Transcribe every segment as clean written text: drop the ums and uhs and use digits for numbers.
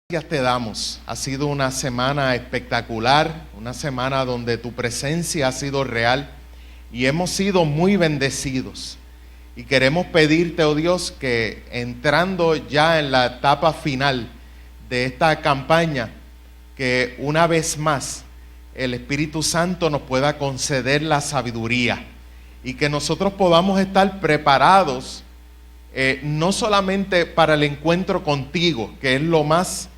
Gracias te damos. Ha sido una semana espectacular, una semana donde tu presencia ha sido real y hemos sido muy bendecidos. Y queremos pedirte, oh Dios, que entrando ya en la etapa final de esta campaña, que una vez más el Espíritu Santo nos pueda conceder la sabiduría y que nosotros podamos estar preparados no solamente para el encuentro contigo, que es lo más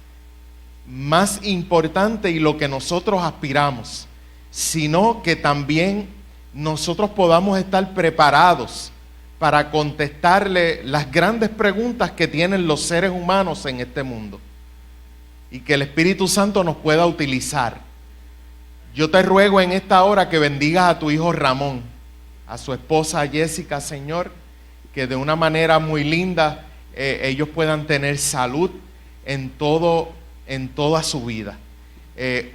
importante y lo que nosotros aspiramos, sino que también nosotros podamos estar preparados para contestarle las grandes preguntas que tienen los seres humanos en este mundo y que el Espíritu Santo nos pueda utilizar. Yo te ruego en esta hora que bendigas a tu hijo Ramón, a su esposa Jessica, Señor, que de una manera muy linda ellos puedan tener salud en toda su vida.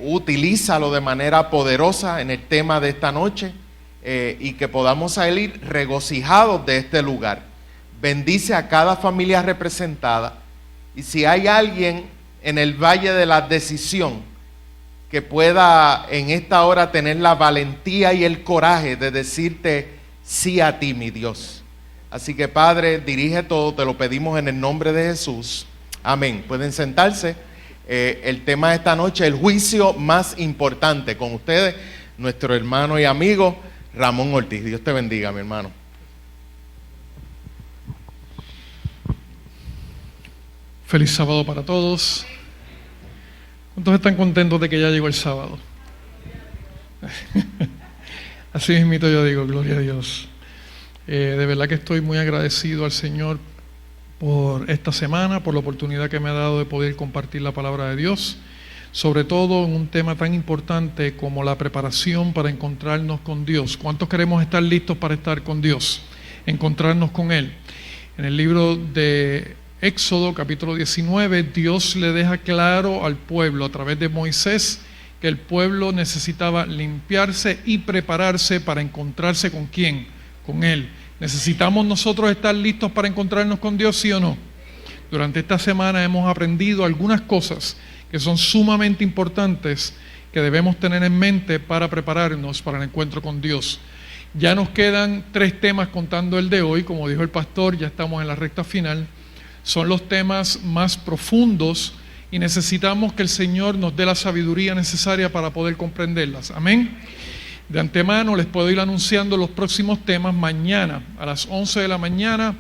Utilízalo de manera poderosa en el tema de esta noche y que podamos salir regocijados de este lugar. Bendice a cada familia representada y si hay alguien en el valle de la decisión que pueda en esta hora tener la valentía y el coraje de decirte sí a ti, mi Dios. Así que Padre, dirige todo, te lo pedimos en el nombre de Jesús. Amén. Pueden sentarse. El tema de esta noche, el juicio más importante. Con ustedes, nuestro hermano y amigo Ramón Ortiz. Dios te bendiga, mi hermano. Feliz sábado para todos. ¿Cuántos están contentos de que ya llegó el sábado? Así mismito yo digo, gloria a Dios. De verdad que estoy muy agradecido al Señor por esta semana, por la oportunidad que me ha dado de poder compartir la palabra de Dios, sobre todo en un tema tan importante como la preparación para encontrarnos con Dios. ¿Cuántos queremos estar listos para estar con Dios, encontrarnos con Él? En el libro de Éxodo, capítulo 19, Dios le deja claro al pueblo a través de Moisés que el pueblo necesitaba limpiarse y prepararse para encontrarse con ¿quién? Con Él. ¿Necesitamos nosotros estar listos para encontrarnos con Dios, sí o no? Durante esta semana hemos aprendido algunas cosas que son sumamente importantes que debemos tener en mente para prepararnos para el encuentro con Dios. Ya nos quedan 3 temas contando el de hoy, como dijo el pastor, ya estamos en la recta final. Son los temas más profundos y necesitamos que el Señor nos dé la sabiduría necesaria para poder comprenderlas. Amén. De antemano les puedo ir anunciando los próximos temas. Mañana a las 11 de la mañana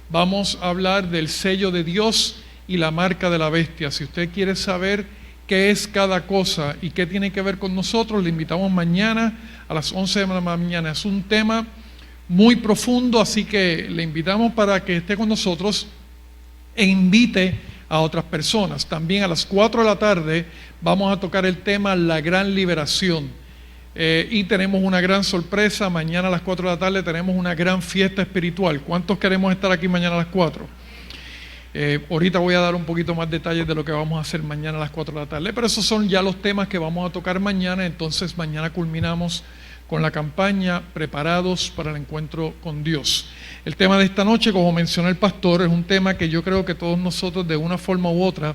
vamos a hablar del sello de Dios y la marca de la bestia. Si usted quiere saber qué es cada cosa y qué tiene que ver con nosotros, le invitamos mañana a las 11 de la mañana. Es un tema muy profundo, así que le invitamos para que esté con nosotros e invite a otras personas. También a las 4 de la tarde vamos a tocar el tema La Gran Liberación. Y tenemos una gran sorpresa. Mañana a las 4 de la tarde tenemos una gran fiesta espiritual. ¿Cuántos queremos estar aquí mañana a las 4? Ahorita voy a dar un poquito más detalles de lo que vamos a hacer mañana a las 4 de la tarde, pero esos son ya los temas que vamos a tocar mañana. Entonces mañana culminamos con la campaña Preparados para el Encuentro con Dios. El tema de esta noche, como mencionó el pastor, es un tema que yo creo que todos nosotros de una forma u otra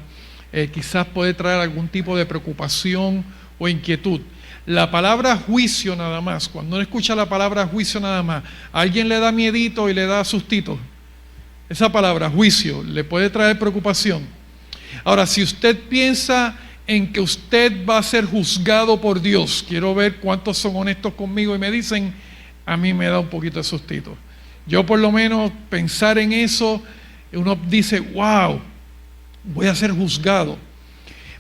quizás puede traer algún tipo de preocupación o inquietud. La palabra juicio nada más, cuando uno escucha la palabra juicio nada más, a alguien le da miedito y le da sustito. Esa palabra, juicio, le puede traer preocupación. Ahora, si usted piensa en que usted va a ser juzgado por Dios, quiero ver cuántos son honestos conmigo y me dicen, a mí me da un poquito de sustito. Yo por lo menos pensar en eso, uno dice, wow, voy a ser juzgado.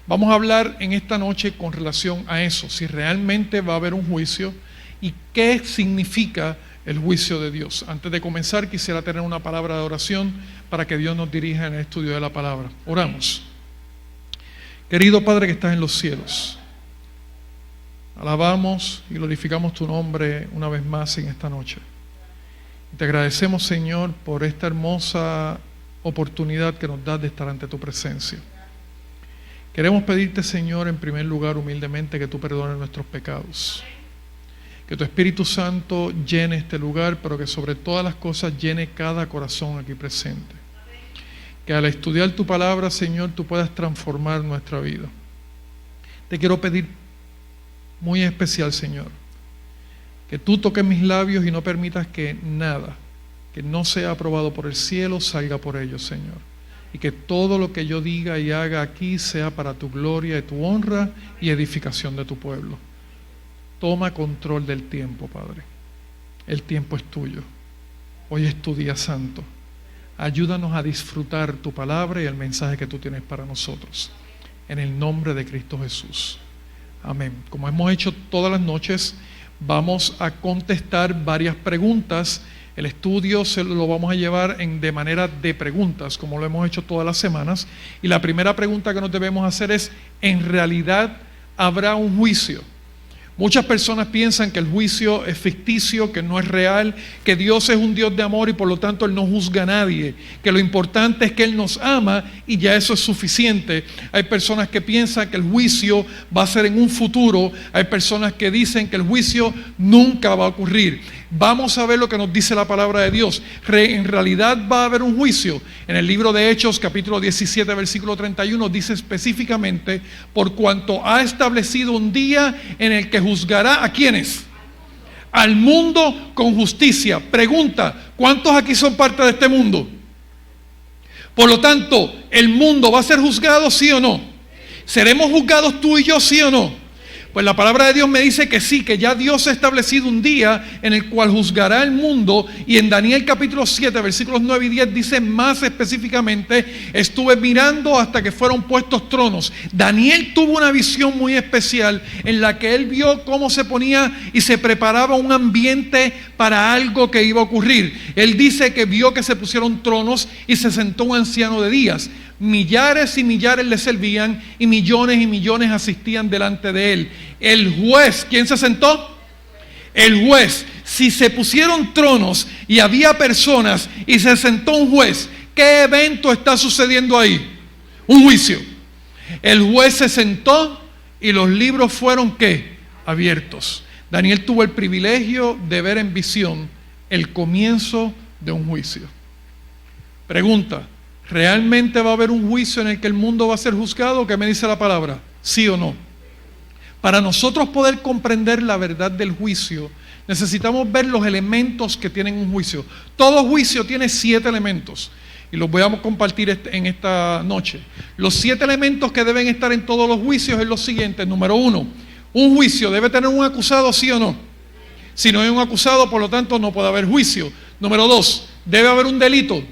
Vamos a hablar en esta noche con relación a eso, si realmente va a haber un juicio y qué significa el juicio de Dios. Antes de comenzar, quisiera tener una palabra de oración para que Dios nos dirija en el estudio de la palabra. Oramos. Querido Padre que estás en los cielos, alabamos y glorificamos tu nombre una vez más en esta noche. Te agradecemos, Señor, por esta hermosa oportunidad que nos das de estar ante tu presencia. Queremos pedirte, Señor, en primer lugar, humildemente, que tú perdones nuestros pecados. Que tu Espíritu Santo llene este lugar, pero que sobre todas las cosas llene cada corazón aquí presente. que al estudiar tu palabra, Señor, tú puedas transformar nuestra vida. Te quiero pedir muy especial, Señor, que tú toques mis labios y no permitas que nada que no sea aprobado por el cielo salga por ellos, Señor. Y que todo lo que yo diga y haga aquí sea para tu gloria y tu honra y edificación de tu pueblo. Toma control del tiempo, Padre. El tiempo es tuyo. Hoy es tu día santo. Ayúdanos a disfrutar tu palabra y el mensaje que tú tienes para nosotros. En el nombre de Cristo Jesús. Amén. Como hemos hecho todas las noches, vamos a contestar varias preguntas. El estudio se lo vamos a llevar de manera de preguntas, como lo hemos hecho todas las semanas. Y la primera pregunta que nos debemos hacer es, ¿en realidad habrá un juicio? Muchas personas piensan que el juicio es ficticio, que no es real, que Dios es un Dios de amor y por lo tanto Él no juzga a nadie, que lo importante es que Él nos ama y ya eso es suficiente. Hay personas que piensan que el juicio va a ser en un futuro, hay personas que dicen que el juicio nunca va a ocurrir. Vamos a ver lo que nos dice la palabra de Dios. En realidad va a haber un juicio. En el libro de Hechos, capítulo 17, versículo 31, dice específicamente, por cuanto ha establecido un día en el que juzgará ¿a quiénes? Al mundo con justicia. Pregunta, ¿cuántos aquí son parte de este mundo? Por lo tanto, ¿el mundo va a ser juzgado, sí o no? ¿Seremos juzgados tú y yo, sí o no? Pues la palabra de Dios me dice que sí, que ya Dios ha establecido un día en el cual juzgará el mundo. Y en Daniel capítulo 7, versículos 9 y 10 dice más específicamente, estuve mirando hasta que fueron puestos tronos. Daniel tuvo una visión muy especial en la que él vio cómo se ponía y se preparaba un ambiente para algo que iba a ocurrir. Él dice que vio que se pusieron tronos y se sentó un anciano de días. Millares y millares le servían y millones asistían delante de él. El juez, ¿quién se sentó? El juez. Si se pusieron tronos y había personas y se sentó un juez, ¿qué evento está sucediendo ahí? Un juicio. El juez se sentó y los libros fueron ¿qué? Abiertos. Daniel tuvo el privilegio de ver en visión el comienzo de un juicio. Pregunta, ¿realmente va a haber un juicio en el que el mundo va a ser juzgado? ¿Qué me dice la palabra? ¿Sí o no? Para nosotros poder comprender la verdad del juicio, necesitamos ver los elementos que tienen un juicio. Todo juicio tiene 7 elementos y los voy a compartir en esta noche. Los 7 elementos que deben estar en todos los juicios es lo siguiente. Número 1, un juicio debe tener un acusado, ¿sí o no? Si no hay un acusado, por lo tanto no puede haber juicio. Número 2, debe haber un delito.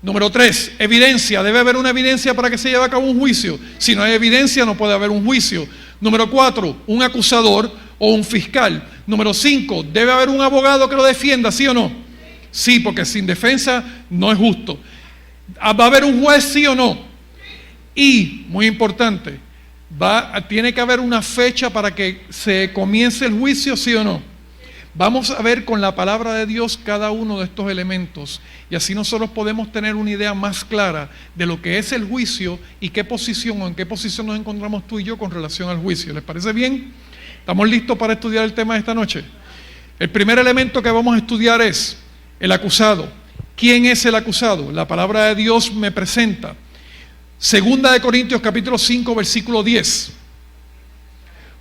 Número 3, evidencia. Debe haber una evidencia para que se lleve a cabo un juicio. Si no hay evidencia, no puede haber un juicio. Número 4, un acusador o un fiscal. Número 5, debe haber un abogado que lo defienda, ¿sí o no? Sí, porque sin defensa no es justo. ¿Va a haber un juez, sí o no? Y, muy importante, tiene que haber una fecha para que se comience el juicio, ¿sí o no? Vamos a ver con la palabra de Dios cada uno de estos elementos y así nosotros podemos tener una idea más clara de lo que es el juicio y qué posición o en qué posición nos encontramos tú y yo con relación al juicio. ¿Les parece bien? ¿Estamos listos para estudiar el tema de esta noche? El primer elemento que vamos a estudiar es el acusado. ¿Quién es el acusado? La palabra de Dios me presenta. Segunda de Corintios capítulo 5 versículo 10.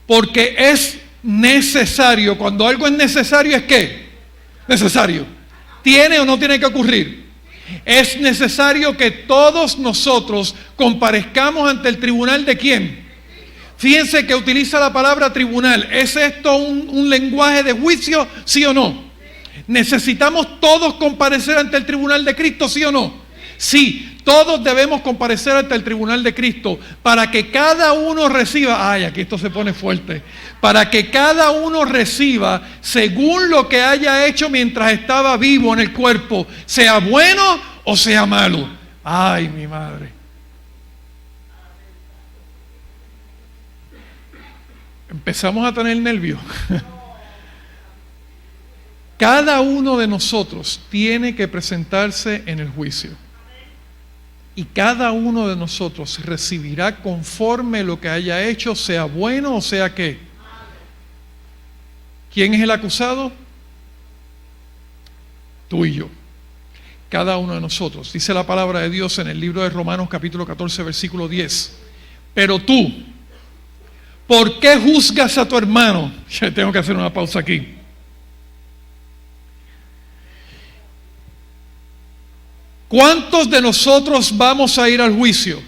Porque es necesario, cuando algo es necesario, ¿es qué? Necesario. ¿Tiene o no tiene que ocurrir? Es necesario que todos nosotros comparezcamos ante el tribunal de ¿quién? Fíjense que utiliza la palabra tribunal. ¿Es esto un lenguaje de juicio? ¿Sí o no? ¿Necesitamos todos comparecer ante el tribunal de Cristo? ¿Sí o no? Sí, todos debemos comparecer ante el tribunal de Cristo para que cada uno reciba, ay, aquí esto se pone fuerte, para que cada uno reciba según lo que haya hecho mientras estaba vivo en el cuerpo, sea bueno o sea malo. Ay, mi madre. Empezamos a tener nervios. Cada uno de nosotros tiene que presentarse en el juicio. Y cada uno de nosotros recibirá conforme lo que haya hecho, sea bueno o sea qué. ¿Quién es el acusado? Tú y yo. cada uno de nosotros. Dice la palabra de Dios en el libro de Romanos capítulo 14, versículo 10. Pero tú, ¿por qué juzgas a tu hermano? Ya tengo que hacer una pausa aquí. ¿Cuántos de nosotros vamos a ir al juicio?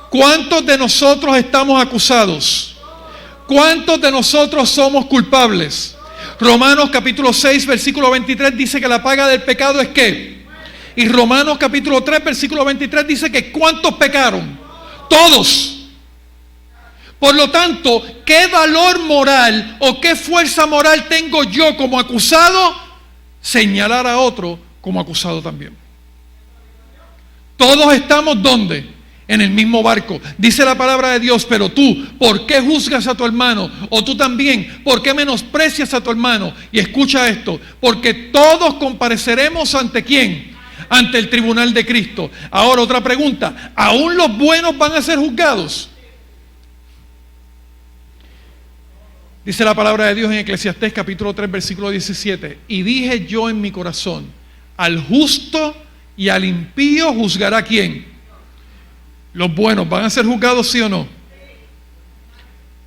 ¿Cuántos de nosotros estamos acusados? ¿Cuántos de nosotros somos culpables? Romanos capítulo 6, versículo 23 dice que la paga del pecado es ¿qué? Y Romanos capítulo 3, versículo 23 dice que ¿cuántos pecaron? Todos. Por lo tanto, ¿qué valor moral o qué fuerza moral tengo yo como acusado? Señalar a otro como acusado también. Todos estamos ¿dónde? En el mismo barco. Dice la palabra de Dios, pero tú, ¿por qué juzgas a tu hermano? O tú también, ¿por qué menosprecias a tu hermano? Y escucha esto, porque todos compareceremos ¿ante quién? Ante el tribunal de Cristo. Ahora otra pregunta, ¿aún los buenos van a ser juzgados? Dice la palabra de Dios en Eclesiastés capítulo 3, versículo 17. Y dije yo en mi corazón, al justo y al impío juzgará ¿quién? Los buenos van a ser juzgados, ¿sí o no?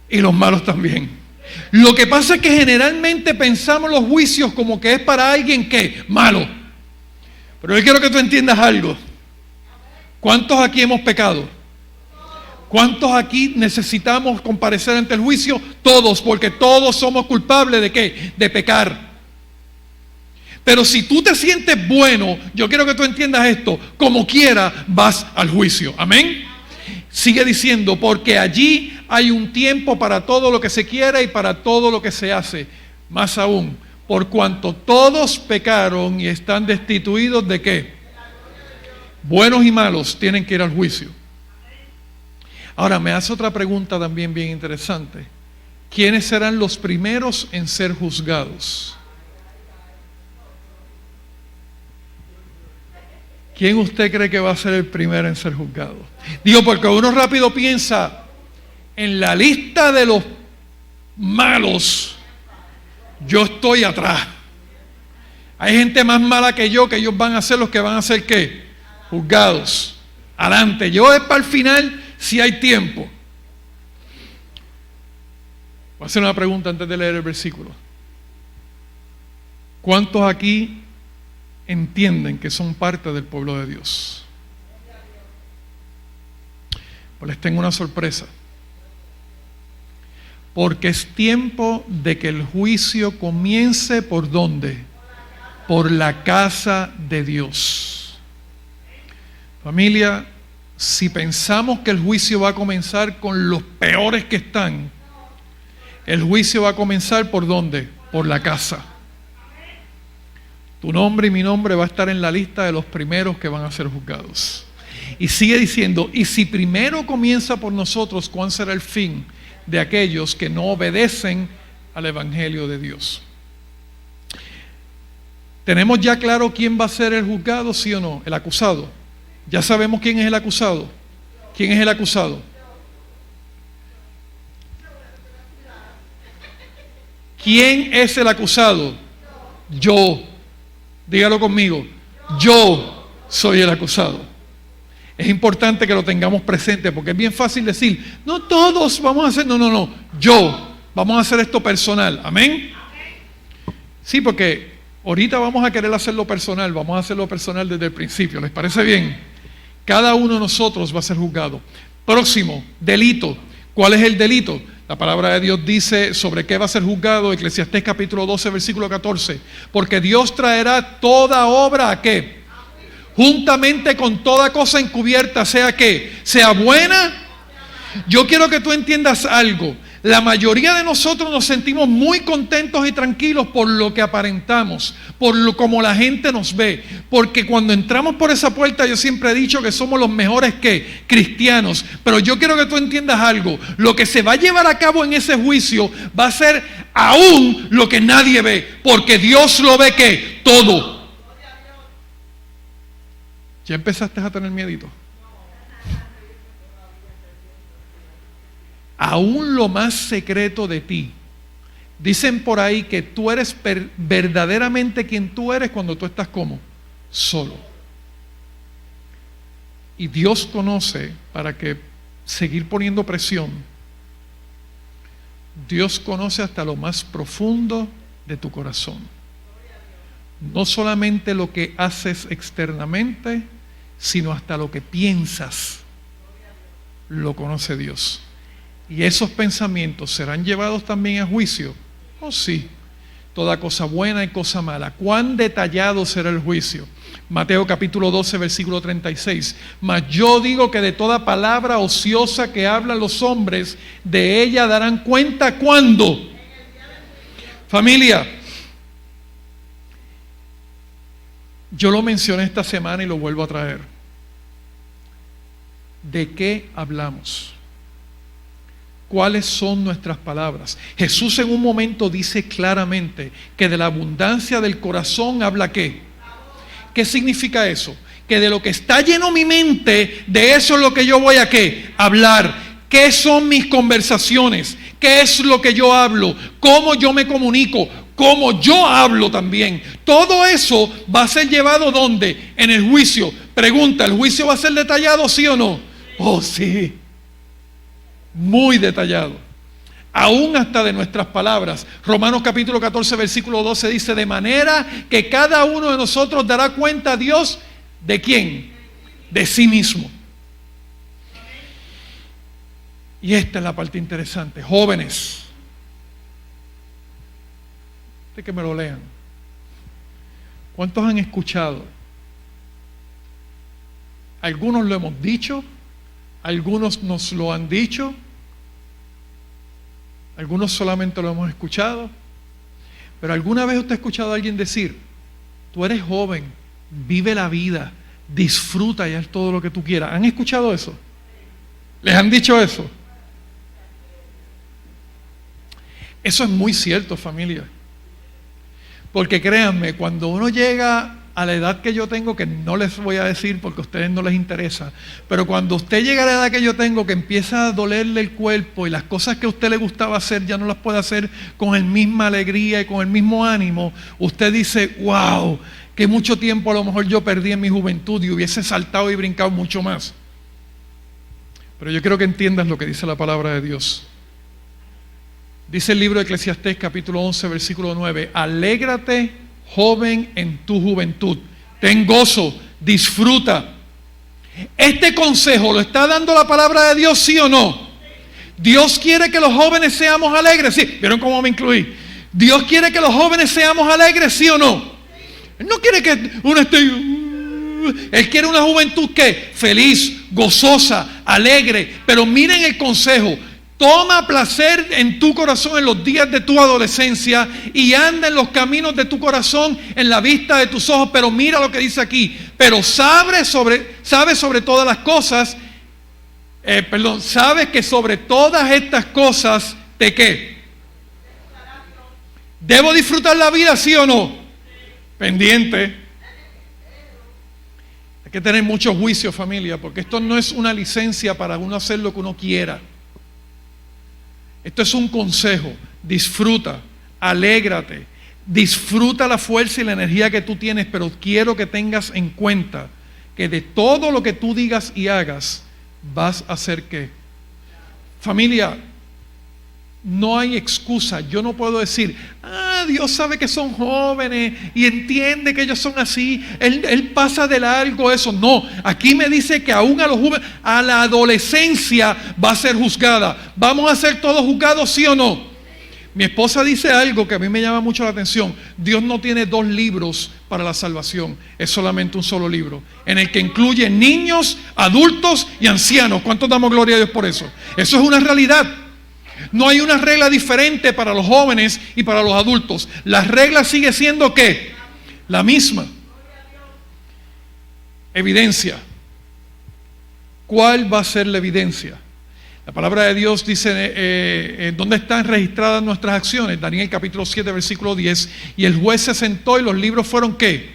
Y los malos también. Lo que pasa es que generalmente pensamos los juicios como que es para alguien que malo. Pero yo quiero que tú entiendas algo. ¿Cuántos aquí hemos pecado? ¿Cuántos aquí necesitamos comparecer ante el juicio? Todos, porque todos somos culpables ¿de qué? De pecar. Pero si tú te sientes bueno, yo quiero que tú entiendas esto, como quiera vas al juicio. Amén. Sigue diciendo, porque allí hay un tiempo para todo lo que se quiera y para todo lo que se hace. Más aún, por cuanto todos pecaron y están destituidos ¿de qué? Buenos y malos tienen que ir al juicio. Ahora me hace otra pregunta también bien interesante. ¿Quiénes serán los primeros en ser juzgados? ¿Quién usted cree que va a ser el primero en ser juzgado? Digo, porque uno rápido piensa en la lista de los malos, yo estoy atrás. Hay gente más mala que yo, que ellos van a ser los que van a ser ¿qué? Juzgados. Adelante, yo es para el final si hay tiempo. Voy a hacer una pregunta antes de leer el versículo. ¿Cuántos aquí entienden que son parte del pueblo de Dios? Pues les tengo una sorpresa. Porque es tiempo de que el juicio comience ¿por dónde? Por la casa de Dios. Familia, si pensamos que el juicio va a comenzar con los peores que están, el juicio va a comenzar ¿por dónde? Por la casa. Tu nombre y mi nombre va a estar en la lista de los primeros que van a ser juzgados. Y sigue diciendo, y si primero comienza por nosotros, ¿cuál será el fin de aquellos que no obedecen al Evangelio de Dios? ¿Tenemos ya claro quién va a ser el juzgado, sí o no? El acusado. Ya sabemos quién es el acusado. ¿Quién es el acusado? ¿Quién es el acusado? Yo. Dígalo conmigo. Yo soy el acusado. Es importante que lo tengamos presente porque es bien fácil decir, no todos vamos a hacer, no. Yo, vamos a hacer esto personal. Amén. Sí, porque ahorita vamos a querer hacerlo personal. Vamos a hacerlo personal desde el principio. ¿Les parece bien? Cada uno de nosotros va a ser juzgado. Próximo, delito. ¿Cuál es el delito? La palabra de Dios dice sobre qué va a ser juzgado, Eclesiastés capítulo 12, versículo 14. Porque Dios traerá toda obra ¿a qué? Juntamente con toda cosa encubierta, sea ¿qué? Sea buena. Yo quiero que tú entiendas algo. La mayoría de nosotros nos sentimos muy contentos y tranquilos por lo que aparentamos, por lo como la gente nos ve. Porque cuando entramos por esa puerta, yo siempre he dicho que somos los mejores ¿qué? Cristianos. Pero yo quiero que tú entiendas algo. Lo que se va a llevar a cabo en ese juicio va a ser aún lo que nadie ve. Porque Dios lo ve ¿qué? Todo. ¿Ya empezaste a tener miedito? Aún lo más secreto de ti. Dicen por ahí que tú eres verdaderamente quien tú eres cuando tú estás ¿cómo? solo. Y Dios conoce, para que seguir poniendo presión, Dios conoce hasta lo más profundo de tu corazón. No solamente lo que haces externamente, sino hasta lo que piensas, lo conoce Dios. ¿Y esos pensamientos serán llevados también a juicio? Oh, sí. Toda cosa buena y cosa mala. ¿Cuán detallado será el juicio? Mateo capítulo 12, versículo 36. Mas yo digo que de toda palabra ociosa que hablan los hombres, de ella darán cuenta. ¿Cuándo? Familia, yo lo mencioné esta semana y lo vuelvo a traer. ¿De qué hablamos? ¿Cuáles son nuestras palabras? Jesús en un momento dice claramente que de la abundancia del corazón habla ¿qué? ¿Qué significa eso? Que de lo que está lleno mi mente, de eso es lo que yo voy a ¿qué? Hablar. ¿Qué son mis conversaciones? ¿Qué es lo que yo hablo? ¿Cómo yo me comunico? ¿Cómo yo hablo también? Todo eso va a ser llevado ¿dónde? En el juicio. Pregunta, ¿el juicio va a ser detallado, sí o no? Oh, sí. Muy detallado. Aún hasta de nuestras palabras. Romanos capítulo 14, versículo 12 dice, de manera que cada uno de nosotros dará cuenta a Dios, ¿de quién? De sí mismo. Y esta es la parte interesante. Jóvenes, de que me lo lean. ¿Cuántos han escuchado? Algunos lo hemos dicho, algunos nos lo han dicho, algunos solamente lo hemos escuchado, pero ¿alguna vez usted ha escuchado a alguien decir, tú eres joven, vive la vida, disfruta y haz todo lo que tú quieras? ¿Han escuchado eso? ¿Les han dicho eso? Eso es muy cierto, familia. Porque créanme, cuando uno llega a la edad que yo tengo, que no les voy a decir porque a ustedes no les interesa, pero cuando usted llega a la edad que yo tengo, que empieza a dolerle el cuerpo y las cosas que a usted le gustaba hacer ya no las puede hacer con la misma alegría y con el mismo ánimo, usted dice, wow, que mucho tiempo a lo mejor yo perdí en mi juventud y hubiese saltado y brincado mucho más. Pero yo quiero que entiendas lo que dice la palabra de Dios. Dice el libro de Eclesiastés capítulo 11 versículo 9, alégrate joven en tu juventud, ten gozo, disfruta. Este consejo lo está dando la palabra de Dios, ¿sí o no? Dios quiere que los jóvenes seamos alegres, ¿sí? ¿Vieron cómo me incluí? Dios quiere que los jóvenes seamos alegres, ¿sí o no? Él no quiere que uno esté... Él quiere una juventud que feliz, gozosa, alegre. Pero miren el consejo. Toma placer en tu corazón en los días de tu adolescencia y anda en los caminos de tu corazón en la vista de tus ojos. Pero mira lo que dice aquí. Pero sabe sobre todas las cosas. Sabes que sobre todas estas cosas, ¿de qué? ¿Debo disfrutar la vida, sí o no? Pendiente. Hay que tener mucho juicio, familia, porque esto no es una licencia para uno hacer lo que uno quiera. Esto es un consejo. Disfruta, alégrate, disfruta la fuerza y la energía que tú tienes, pero quiero que tengas en cuenta que de todo lo que tú digas y hagas, vas a hacer ¿qué? Familia, no hay excusa. Yo no puedo decir, Dios sabe que son jóvenes y entiende que ellos son así. Él pasa de largo eso. No, aquí me dice que aún a los jóvenes, a la adolescencia va a ser juzgada. ¿Vamos a ser todos juzgados, sí o no? Mi esposa dice algo que a mí me llama mucho la atención. Dios no tiene dos libros para la salvación. Es solamente un solo libro, en el que incluye niños, adultos y ancianos. ¿Cuántos damos gloria a Dios por eso? Eso es una realidad. No hay una regla diferente para los jóvenes y para los adultos. La regla sigue siendo ¿qué? La misma. Evidencia. ¿Cuál va a ser la evidencia? La palabra de Dios dice, ¿dónde están registradas nuestras acciones? Daniel capítulo 7, versículo 10. Y el juez se sentó y los libros fueron ¿qué?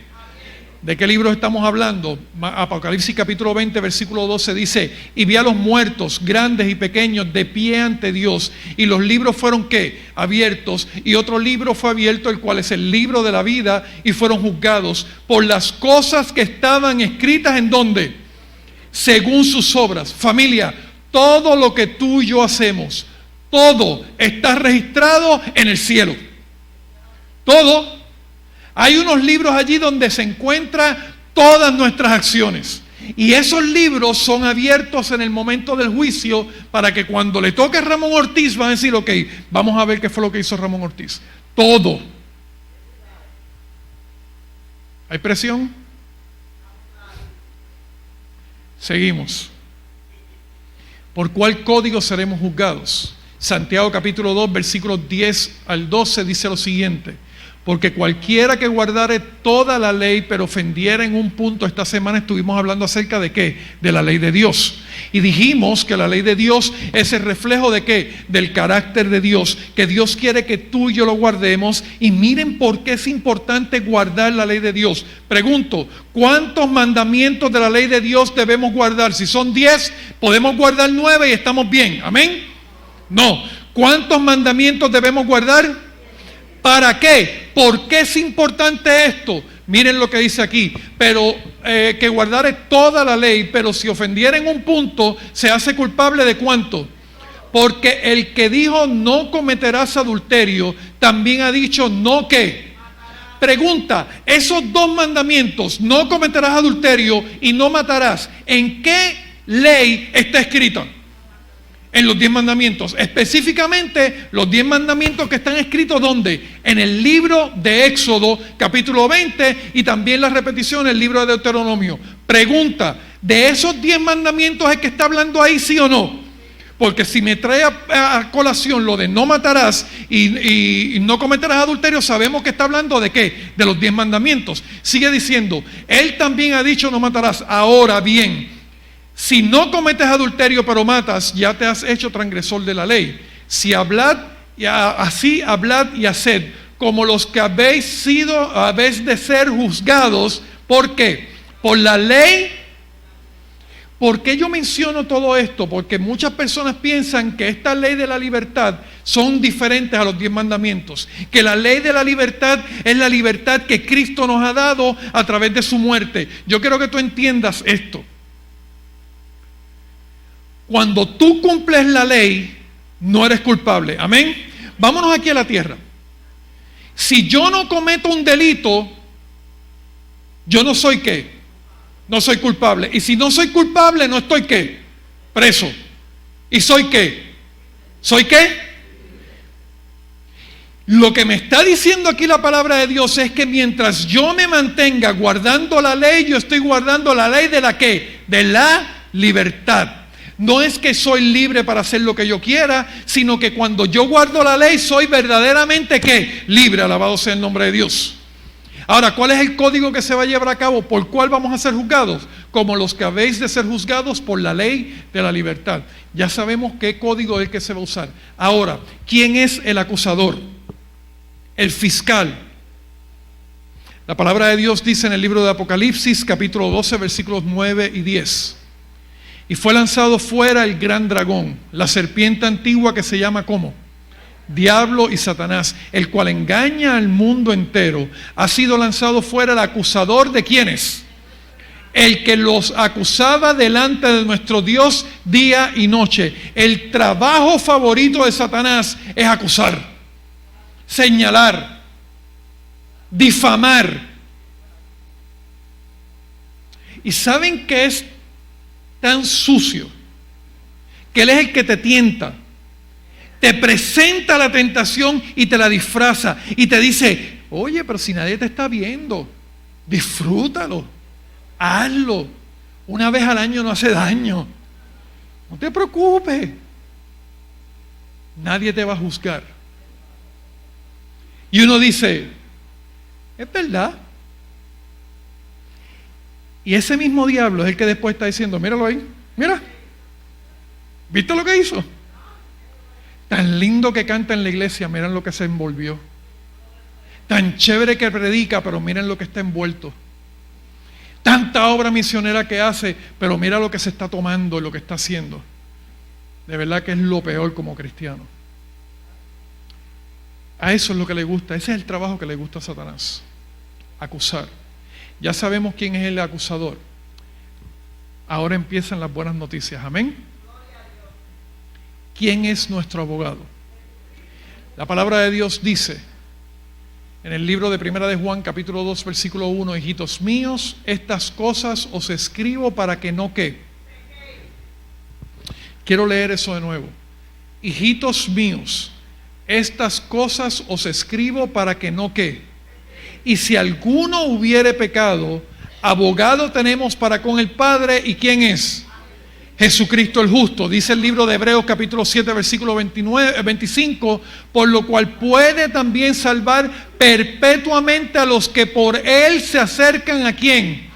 ¿De qué libro estamos hablando? Apocalipsis capítulo 20, versículo 12 dice: y vi a los muertos, grandes y pequeños, de pie ante Dios, y los libros fueron ¿qué? Abiertos, y otro libro fue abierto, el cual es el libro de la vida, y fueron juzgados por las cosas que estaban escritas ¿en dónde? Según sus obras. Familia, todo lo que tú y yo hacemos, todo está registrado en el cielo. Todo. Hay unos libros allí donde se encuentran todas nuestras acciones. Y esos libros son abiertos en el momento del juicio para que cuando le toque a Ramón Ortiz van a decir: ok, vamos a ver qué fue lo que hizo Ramón Ortiz. Todo. ¿Hay presión? Seguimos. ¿Por cuál código seremos juzgados? Santiago capítulo 2, versículos 10 al 12 dice lo siguiente: porque cualquiera que guardare toda la ley, pero ofendiera en un punto. Esta semana estuvimos hablando acerca de ¿qué? De la ley de Dios. Y dijimos que la ley de Dios es el reflejo de ¿qué? Del carácter de Dios, que Dios quiere que tú y yo lo guardemos. Y miren por qué es importante guardar la ley de Dios. Pregunto, ¿cuántos mandamientos de la ley de Dios debemos guardar? Si son 10, podemos guardar 9 y estamos bien. ¿Amén? No. ¿Cuántos mandamientos debemos guardar? ¿Para qué? ¿Por qué es importante esto? Miren lo que dice aquí: pero que guardare toda la ley, pero si ofendiera en un punto, se hace culpable de ¿cuánto? Porque el que dijo no cometerás adulterio, también ha dicho no ¿qué? Pregunta, esos dos mandamientos, no cometerás adulterio y no matarás, ¿en qué ley está escrito? En los 10 mandamientos, específicamente los 10 mandamientos que están escritos ¿dónde? En el libro de Éxodo capítulo 20 y también la repetición en el libro de Deuteronomio. Pregunta, ¿de esos 10 mandamientos es que está hablando ahí, sí o no? Porque si me trae a colación lo de no matarás y no cometerás adulterio, sabemos que está hablando de ¿qué? De los 10 mandamientos. Sigue diciendo, él también ha dicho no matarás. Ahora bien, si no cometes adulterio pero matas, ya te has hecho transgresor de la ley. Si así hablad y haced, como los que habéis de ser juzgados. ¿Por qué? Por la ley. ¿Por qué yo menciono todo esto? Porque muchas personas piensan que esta ley de la libertad son diferentes a los 10 mandamientos. Que la ley de la libertad es la libertad que Cristo nos ha dado a través de su muerte. Yo quiero que tú entiendas esto. Cuando tú cumples la ley, no eres culpable. Amén. Vámonos aquí a la tierra. Si yo no cometo un delito, yo no soy ¿qué? No soy culpable. Y si no soy culpable, no estoy ¿qué? Preso. ¿Y soy qué? ¿Soy qué? Lo que me está diciendo aquí la palabra de Dios es que mientras yo me mantenga guardando la ley, yo estoy guardando la ley de la ¿qué? De la libertad. No es que soy libre para hacer lo que yo quiera, sino que cuando yo guardo la ley soy verdaderamente ¿qué? Libre, alabado sea el nombre de Dios. Ahora, ¿cuál es el código que se va a llevar a cabo? ¿Por cuál vamos a ser juzgados? Como los que habéis de ser juzgados por la ley de la libertad. Ya sabemos qué código es el que se va a usar. Ahora, ¿quién es el acusador? El fiscal. La palabra de Dios dice en el libro de Apocalipsis, capítulo 12, versículos 9 y 10. Y fue lanzado fuera el gran dragón, la serpiente antigua que se llama ¿cómo? Diablo y Satanás, el cual engaña al mundo entero. Ha sido lanzado fuera el acusador de ¿quiénes? El que los acusaba delante de nuestro Dios día y noche. El trabajo favorito de Satanás es acusar, señalar, difamar. ¿Y saben qué es tan sucio? Que él es el que te tienta, te presenta la tentación y te la disfraza y te dice: oye, pero si nadie te está viendo, disfrútalo, hazlo, una vez al año no hace daño, no te preocupes, nadie te va a juzgar. Y uno dice: es verdad. Y ese mismo diablo es el que después está diciendo: míralo ahí, mira, ¿viste lo que hizo? Tan lindo que canta en la iglesia, miren lo que se envolvió. Tan chévere que predica, pero miren lo que está envuelto. tanta obra misionera que hace, pero mira lo que se está tomando y lo que está haciendo. De verdad que es lo peor como cristiano. A eso es lo que le gusta, ese es el trabajo que le gusta a Satanás, acusar. Ya sabemos quién es el acusador. Ahora empiezan las buenas noticias, amén. ¿Quién es nuestro abogado? La palabra de Dios dice en el libro de Primera de Juan, capítulo 2, versículo 1, hijitos míos, estas cosas os escribo para que no ¿qué? Quiero leer eso de nuevo. Hijitos míos, estas cosas os escribo para que no ¿qué? Y si alguno hubiere pecado, abogado tenemos para con el Padre, ¿y quién es? Jesucristo el justo. Dice el libro de Hebreos capítulo 7 versículo 25, por lo cual puede también salvar perpetuamente a los que por Él se acercan. ¿A quién?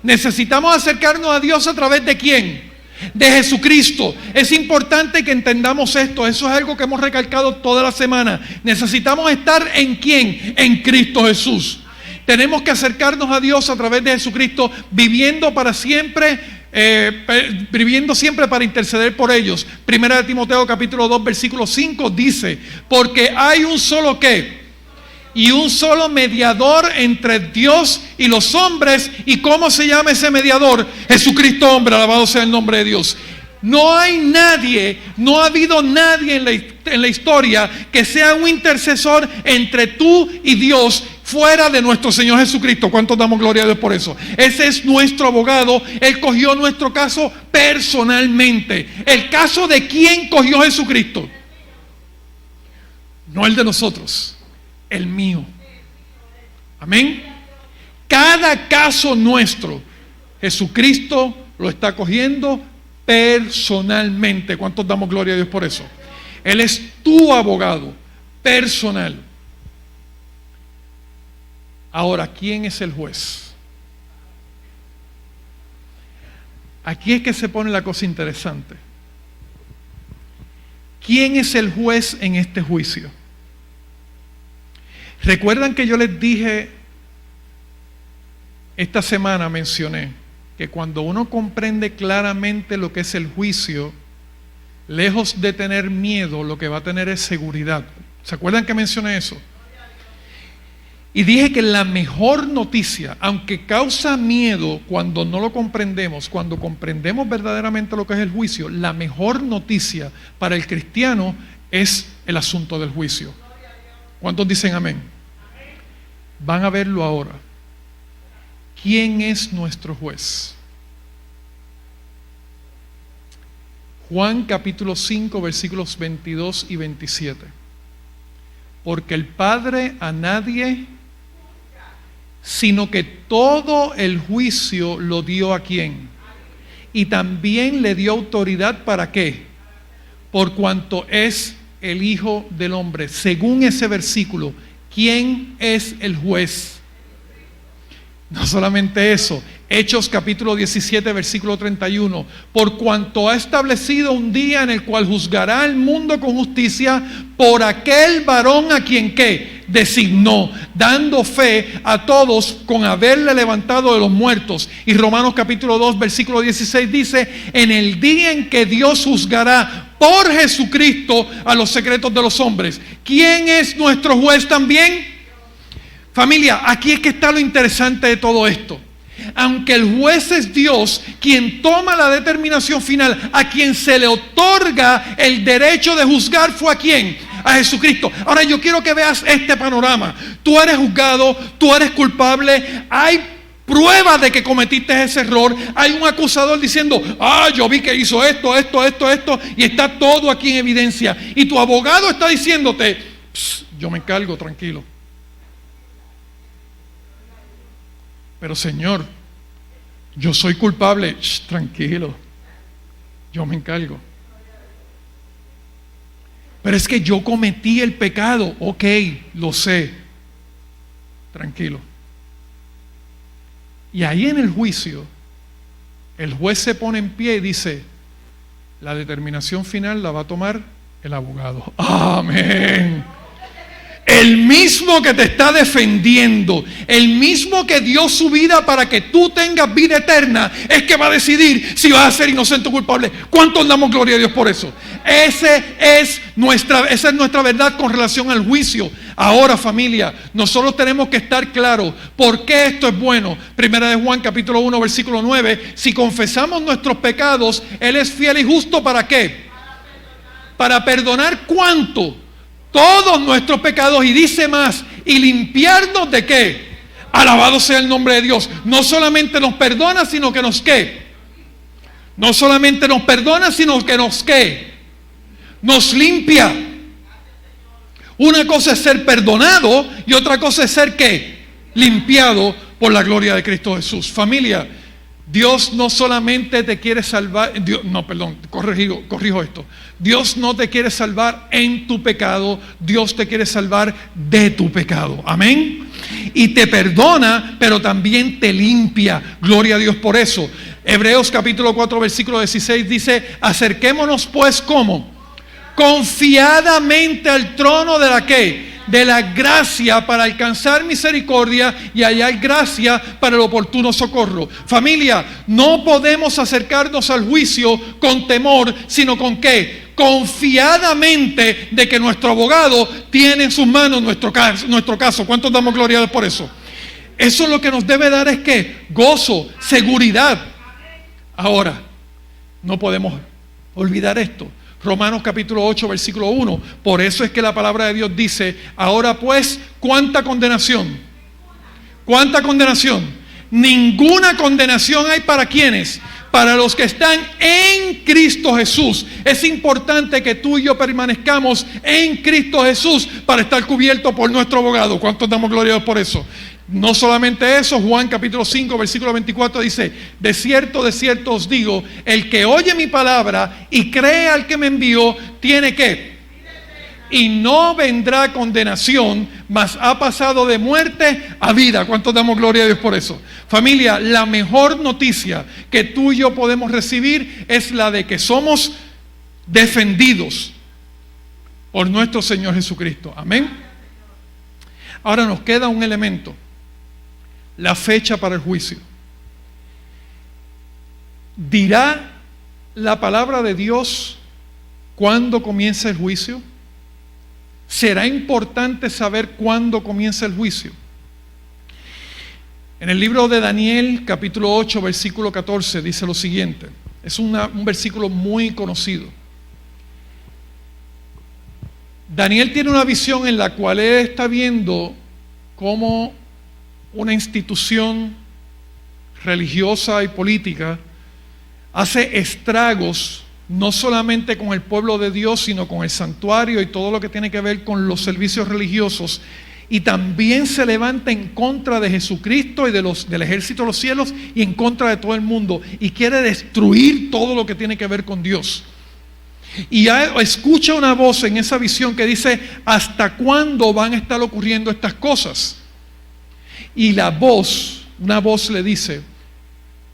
Necesitamos acercarnos a Dios a través de ¿quién? De Jesucristo. Es importante que entendamos esto. Eso es algo que hemos recalcado toda la semana. Necesitamos estar ¿en quién? En Cristo Jesús. Tenemos que acercarnos a Dios a través de Jesucristo, viviendo siempre para interceder por ellos. Primera de Timoteo capítulo 2 versículo 5 dice, porque hay un solo ¿qué? Y un solo mediador entre Dios y los hombres. ¿Y cómo se llama ese mediador? Jesucristo hombre, alabado sea el nombre de Dios. No hay nadie, no ha habido nadie en la historia que sea un intercesor entre tú y Dios fuera de nuestro Señor Jesucristo. ¿Cuántos damos gloria a Dios por eso? Ese es nuestro abogado. Él cogió nuestro caso personalmente. ¿El caso de quién cogió Jesucristo? No el de nosotros, el mío. Amén. Cada caso nuestro, Jesucristo lo está cogiendo personalmente. ¿Cuántos damos gloria a Dios por eso? Él es tu abogado personal. Ahora, ¿quién es el juez? Aquí es que se pone la cosa interesante. ¿Quién es el juez en este juicio? ¿Recuerdan que yo les dije esta semana, mencioné que cuando uno comprende claramente lo que es el juicio, lejos de tener miedo, lo que va a tener es seguridad? ¿Se acuerdan que mencioné eso? Y dije que la mejor noticia, aunque causa miedo cuando no lo comprendemos, cuando comprendemos verdaderamente lo que es el juicio, la mejor noticia para el cristiano es el asunto del juicio. ¿Cuántos dicen amén? Van a verlo ahora. ¿Quién es nuestro juez? Juan capítulo 5 versículos 22 y 27. Porque el Padre a nadie, sino que todo el juicio lo dio a quién. Y también le dio autoridad para qué. Por cuanto es el Hijo del Hombre. Según ese versículo, ¿quién es el juez? No solamente eso, Hechos capítulo 17 versículo 31, por cuanto ha establecido un día en el cual juzgará al mundo con justicia por aquel varón a quien ¿qué? Designó, dando fe a todos con haberle levantado de los muertos. Y Romanos capítulo 2 versículo 16 dice, en el día en que Dios juzgará por Jesucristo a los secretos de los hombres. ¿Quién es nuestro juez también? Familia, aquí es que está lo interesante de todo esto. Aunque el juez es Dios, quien toma la determinación final, a quien se le otorga el derecho de juzgar fue ¿a quién? A Jesucristo. Ahora yo quiero que veas este panorama. Tú eres juzgado, tú eres culpable, hay pruebas de que cometiste ese error, hay un acusador diciendo, yo vi que hizo esto, y está todo aquí en evidencia. Y tu abogado está diciéndote, yo me encargo, tranquilo. Pero Señor, yo soy culpable. Tranquilo, yo me encargo. Pero es que yo cometí el pecado. Ok, lo sé. Tranquilo. Y ahí en el juicio, el juez se pone en pie y dice, la determinación final la va a tomar el abogado. Amén. el mismo que te está defendiendo, el mismo que dio su vida para que tú tengas vida eterna, es que va a decidir si vas a ser inocente o culpable. ¿Cuántos damos gloria a Dios por eso? Esa es nuestra verdad con relación al juicio. Ahora, familia, nosotros tenemos que estar claros por qué esto es bueno. Primera de Juan, capítulo 1, versículo 9. Si confesamos nuestros pecados, Él es fiel y justo. ¿Para qué? Para perdonar ¿cuánto? Todos nuestros pecados, y dice más, y limpiarnos ¿de qué? Alabado sea el nombre de Dios. No solamente nos perdona, sino que nos ¿qué? No solamente nos perdona, sino que nos ¿qué? Nos limpia. Una cosa es ser perdonado y otra cosa es ser ¿qué? Limpiado por la gloria de Cristo Jesús. Familia, Dios no solamente te quiere salvar, corrijo esto. Dios no te quiere salvar en tu pecado, Dios te quiere salvar de tu pecado. Amén. Y te perdona, pero también te limpia. Gloria a Dios por eso. Hebreos capítulo 4, versículo 16 dice: acerquémonos pues ¿cómo? Confiadamente al trono de la ¿qué? De la gracia, para alcanzar misericordia y hallar gracia para el oportuno socorro. Familia, no podemos acercarnos al juicio con temor, sino con ¿qué? Confiadamente de que nuestro abogado tiene en sus manos nuestro caso. ¿Cuántos damos gloria a Dios por eso? Eso lo que nos debe dar es ¿qué? Gozo, seguridad. Ahora, no podemos olvidar esto. Romanos capítulo 8, versículo 1. Por eso es que la palabra de Dios dice: ahora pues, ¿cuánta condenación? ¿Cuánta condenación? Ninguna condenación hay para ¿quiénes? Para los que están en Cristo Jesús. Es importante que tú y yo permanezcamos en Cristo Jesús para estar cubiertos por nuestro abogado. ¿Cuántos damos gloria a Dios por eso? No solamente eso, Juan capítulo 5, versículo 24 dice: de cierto os digo, el que oye mi palabra y cree al que me envió, tiene ¿qué? Y no vendrá condenación, mas ha pasado de muerte a vida. ¿Cuántos damos gloria a Dios por eso? Familia, la mejor noticia que tú y yo podemos recibir es la de que somos defendidos por nuestro Señor Jesucristo. Amén. Ahora nos queda un elemento: la fecha para el juicio. ¿Dirá la palabra de Dios cuándo comienza el juicio? ¿Será importante saber cuándo comienza el juicio? En el libro de Daniel, capítulo 8, versículo 14, dice lo siguiente. Es un versículo muy conocido. Daniel tiene una visión en la cual él está viendo cómo una institución religiosa y política hace estragos no solamente con el pueblo de Dios, sino con el santuario y todo lo que tiene que ver con los servicios religiosos, y también se levanta en contra de Jesucristo y del ejército de los cielos y en contra de todo el mundo, y quiere destruir todo lo que tiene que ver con Dios. Y escucha una voz en esa visión que dice: ¿hasta cuándo van a estar ocurriendo estas cosas? Y una voz le dice: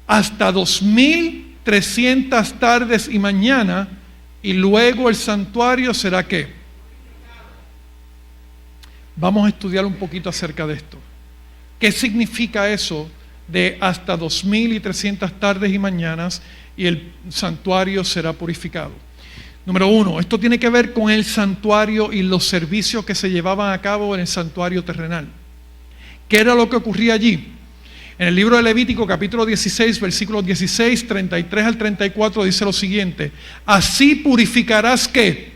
hasta 2300 tardes y mañana, y luego el santuario será ¿qué? Vamos a estudiar un poquito acerca de esto. ¿Qué significa eso de hasta 2300 tardes y mañanas y el santuario será purificado? Número 1, esto tiene que ver con el santuario y los servicios que se llevaban a cabo en el santuario terrenal. ¿Qué era lo que ocurría allí? En el libro de Levítico, capítulo 16, versículos 16, 33 al 34, dice lo siguiente: así purificarás ¿qué?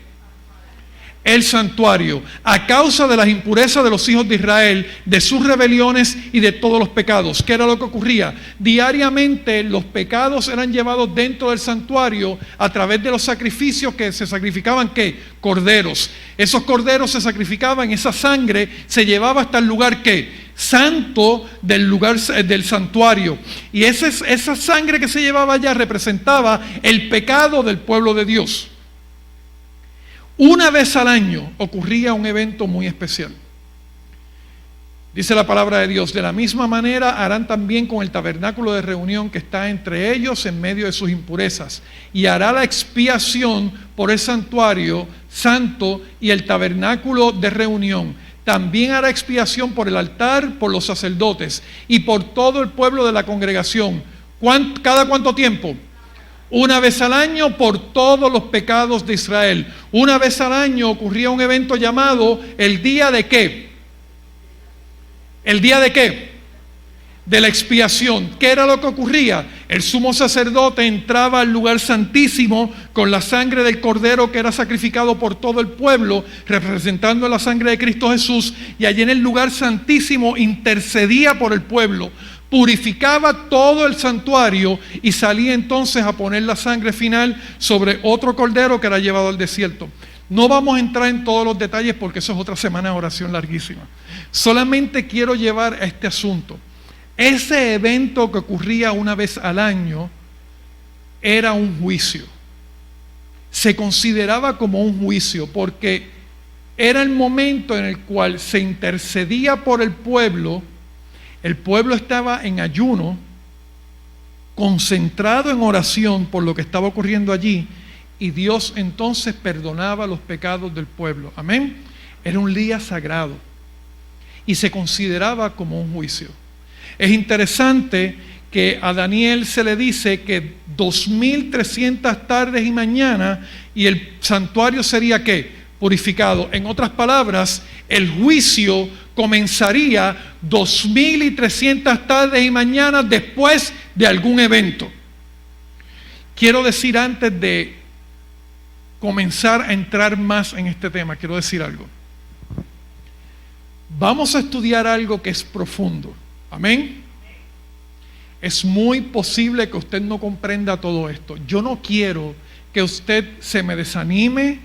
El santuario, a causa de las impurezas de los hijos de Israel, de sus rebeliones y de todos los pecados. ¿Qué era lo que ocurría? Diariamente los pecados eran llevados dentro del santuario a través de los sacrificios que se sacrificaban, ¿qué? Corderos. Esos corderos se sacrificaban, esa sangre se llevaba hasta el lugar ¿qué? Santo del lugar del santuario. Y esa sangre que se llevaba allá representaba el pecado del pueblo de Dios. Una vez al año ocurría un evento muy especial. Dice la palabra de Dios: de la misma manera harán también con el tabernáculo de reunión que está entre ellos en medio de sus impurezas, y hará la expiación por el santuario santo y el tabernáculo de reunión. también hará expiación por el altar, por los sacerdotes y por todo el pueblo de la congregación. ¿Cada cuánto tiempo? Una vez al año, por todos los pecados de Israel. Una vez al año ocurría un evento llamado el día de ¿qué? ¿El día de qué? De la expiación. ¿Qué era lo que ocurría? El sumo sacerdote entraba al lugar santísimo con la sangre del cordero que era sacrificado por todo el pueblo, representando la sangre de Cristo Jesús, y allí en el lugar santísimo intercedía por el pueblo, purificaba todo el santuario y salía entonces a poner la sangre final sobre otro cordero que era llevado al desierto. No vamos a entrar en todos los detalles porque eso es otra semana de oración larguísima. Solamente quiero llevar a este asunto. Ese evento que ocurría una vez al año era un juicio. Se consideraba como un juicio porque era el momento en el cual se intercedía por el pueblo estaba en ayuno, concentrado en oración por lo que estaba ocurriendo allí, y Dios entonces perdonaba los pecados del pueblo. Amén. Era un día sagrado y se consideraba como un juicio. Es interesante que a Daniel se le dice que 2300 tardes y mañanas y el santuario sería ¿qué? Purificado. En otras palabras, el juicio comenzaría 2300 tardes y mañanas después de algún evento. Quiero decir, antes de comenzar a entrar más en este tema, quiero decir algo. Vamos a estudiar algo que es profundo. Amén. Es muy posible que usted no comprenda todo esto. Yo no quiero que usted se me desanime,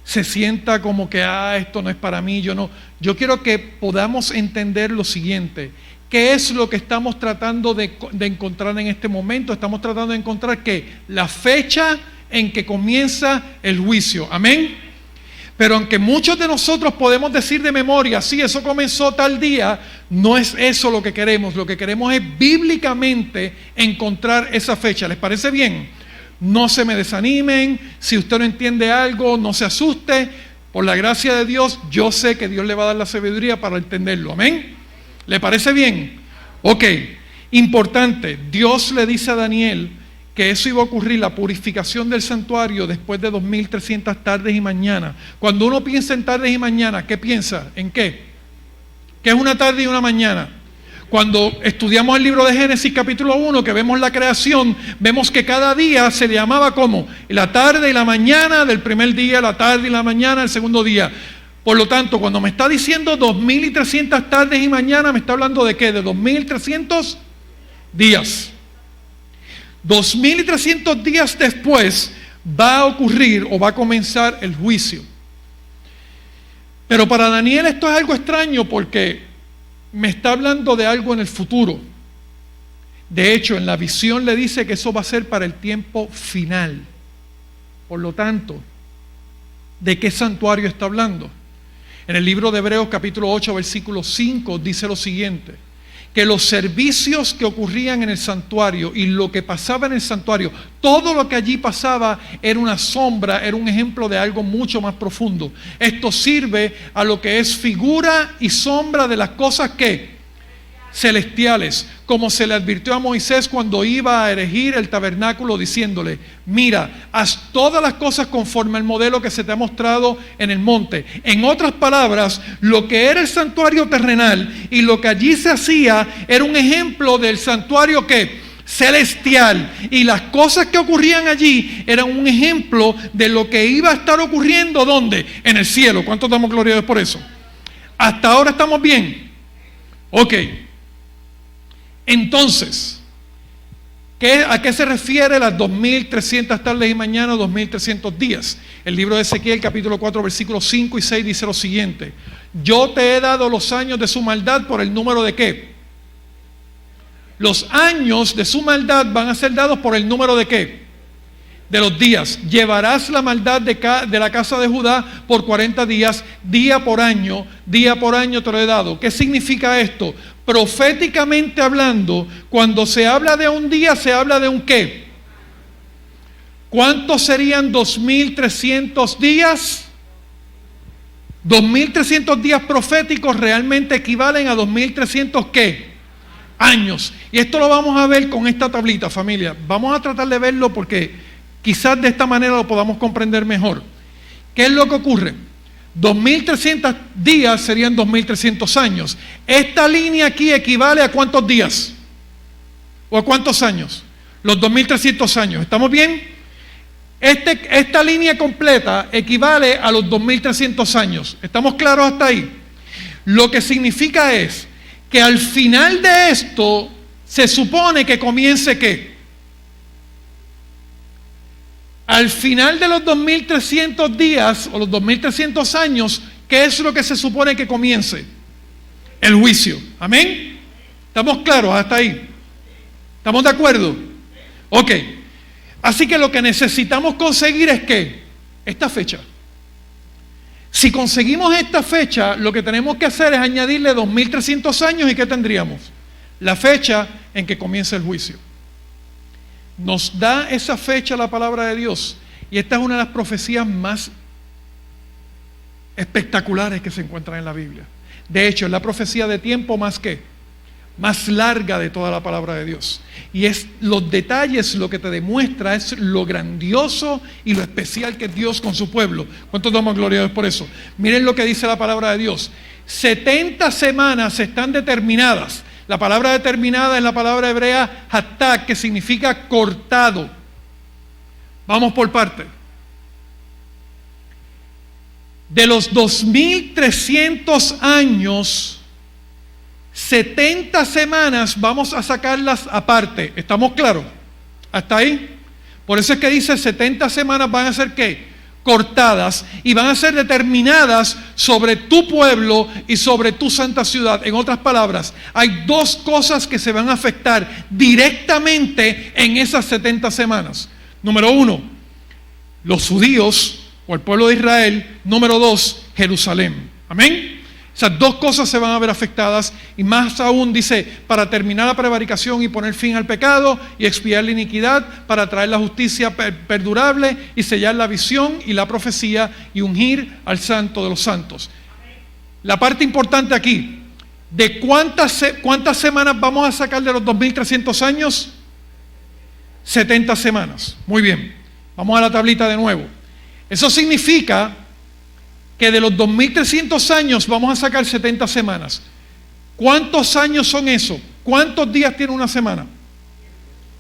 se sienta como que esto no es para mí. Yo quiero que podamos entender lo siguiente. ¿Qué es lo que estamos tratando de encontrar en este momento? Estamos tratando de encontrar que la fecha en que comienza el juicio. Amén. Pero aunque muchos de nosotros podemos decir de memoria, sí, eso comenzó tal día, no es eso lo que queremos. Lo que queremos es bíblicamente encontrar esa fecha. ¿Les parece bien? No se me desanimen. Si usted no entiende algo, no se asuste. Por la gracia de Dios, yo sé que Dios le va a dar la sabiduría para entenderlo. Amén. ¿Le parece bien? Ok. Importante. Dios le dice a Daniel que eso iba a ocurrir, la purificación del santuario, después de 2300 tardes y mañanas. Cuando uno piensa en tardes y mañanas, ¿qué piensa? ¿En qué? ¿Qué es una tarde y una mañana? Cuando estudiamos el libro de Génesis capítulo 1, que vemos la creación, vemos que cada día se le llamaba como la tarde y la mañana del primer día, la tarde y la mañana del segundo día. Por lo tanto, cuando me está diciendo 2300 tardes y mañana, me está hablando de ¿qué? De 2300 días. 2300 días después va a ocurrir o va a comenzar el juicio. Pero para Daniel esto es algo extraño porque me está hablando de algo en el futuro. De hecho, en la visión le dice que eso va a ser para el tiempo final. Por lo tanto, ¿de qué santuario está hablando? En el libro de Hebreos capítulo 8 versículo 5 dice lo siguiente: que los servicios que ocurrían en el santuario y lo que pasaba en el santuario, todo lo que allí pasaba era una sombra, era un ejemplo de algo mucho más profundo. Esto sirve a lo que es figura y sombra de las cosas que celestiales, como se le advirtió a Moisés cuando iba a erigir el tabernáculo, diciéndole: mira, haz todas las cosas conforme al modelo que se te ha mostrado en el monte. En otras palabras, lo que era el santuario terrenal y lo que allí se hacía era un ejemplo del santuario que celestial, y las cosas que ocurrían allí eran un ejemplo de lo que iba a estar ocurriendo. ¿Dónde? En el cielo. ¿Cuántos damos gloria a Dios por eso? Hasta ahora estamos bien. Ok. Entonces, ¿a qué se refiere las 2300 tardes y mañanas, 2300 días? El libro de Ezequiel capítulo 4 versículos 5 y 6 dice lo siguiente: yo te he dado los años de su maldad por el número de ¿qué? Los años de su maldad van a ser dados por el número de ¿qué? De los días. Llevarás la maldad de la casa de Judá por 40 días, día por año te lo he dado. ¿Qué significa esto? Proféticamente hablando, cuando se habla de un día, se habla de un ¿qué? ¿Cuántos serían 2300 días? 2.300 días proféticos realmente equivalen a 2.300 ¿qué? Años. Y esto lo vamos a ver con esta tablita, familia. Vamos a tratar de verlo porque quizás de esta manera lo podamos comprender mejor. ¿Qué es lo que ocurre? 2.300 días serían 2.300 años. Esta línea aquí equivale a ¿cuántos días? ¿O a cuántos años? Los 2.300 años. ¿Estamos bien? Esta línea completa equivale a los 2.300 años. ¿Estamos claros hasta ahí? Lo que significa es que al final de esto se supone que comience ¿qué? Al final de los 2.300 días o los 2.300 años, ¿qué es lo que se supone que comience? El juicio. ¿Amén? ¿Estamos claros hasta ahí? ¿Estamos de acuerdo? Ok. Así que lo que necesitamos conseguir es ¿qué? Esta fecha. Si conseguimos esta fecha, lo que tenemos que hacer es añadirle 2.300 años y ¿qué tendríamos? La fecha en que comienza el juicio. Nos da esa fecha la palabra de Dios y esta es una de las profecías más espectaculares que se encuentran en la Biblia. De hecho, es la profecía de tiempo más larga de toda la palabra de Dios. Y es los detalles lo que te demuestra es lo grandioso y lo especial que es Dios con su pueblo. ¿Cuántos damos gloria a Dios por eso? Miren lo que dice la palabra de Dios. 70 semanas están determinadas. La palabra determinada es la palabra hebrea hatak, que significa cortado. Vamos por parte. De los 2.300 años, 70 semanas vamos a sacarlas aparte. ¿Estamos claros? ¿Hasta ahí? Por eso es que dice 70 semanas van a ser ¿qué? Cortadas y van a ser determinadas sobre tu pueblo y sobre tu santa ciudad. En otras palabras, hay dos cosas que se van a afectar directamente en esas 70 semanas. Número uno, los judíos o el pueblo de Israel. Número dos, Jerusalén. Amén. Esas dos cosas se van a ver afectadas y más aún dice, para terminar la prevaricación y poner fin al pecado y expiar la iniquidad, para traer la justicia perdurable y sellar la visión y la profecía y ungir al santo de los santos. La parte importante aquí, ¿de cuántas semanas vamos a sacar de los 2.300 años? 70 semanas. Muy bien, vamos a la tablita de nuevo. Eso significa que de los 2.300 años vamos a sacar 70 semanas. ¿Cuántos años son eso? ¿Cuántos días tiene una semana?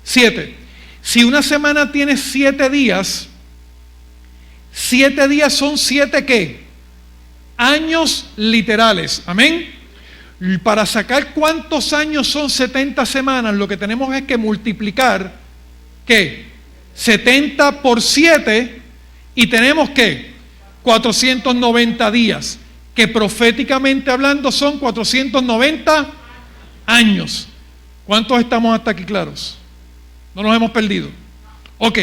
7. Si una semana tiene 7 días, 7 días son 7 ¿qué? Años literales. Amén. Para sacar cuántos años son 70 semanas, lo que tenemos es que multiplicar ¿qué? 70 por 7 y tenemos ¿qué? 490 días, que proféticamente hablando son 490 años. ¿Cuántos estamos hasta aquí claros? ¿No nos hemos perdido? Ok,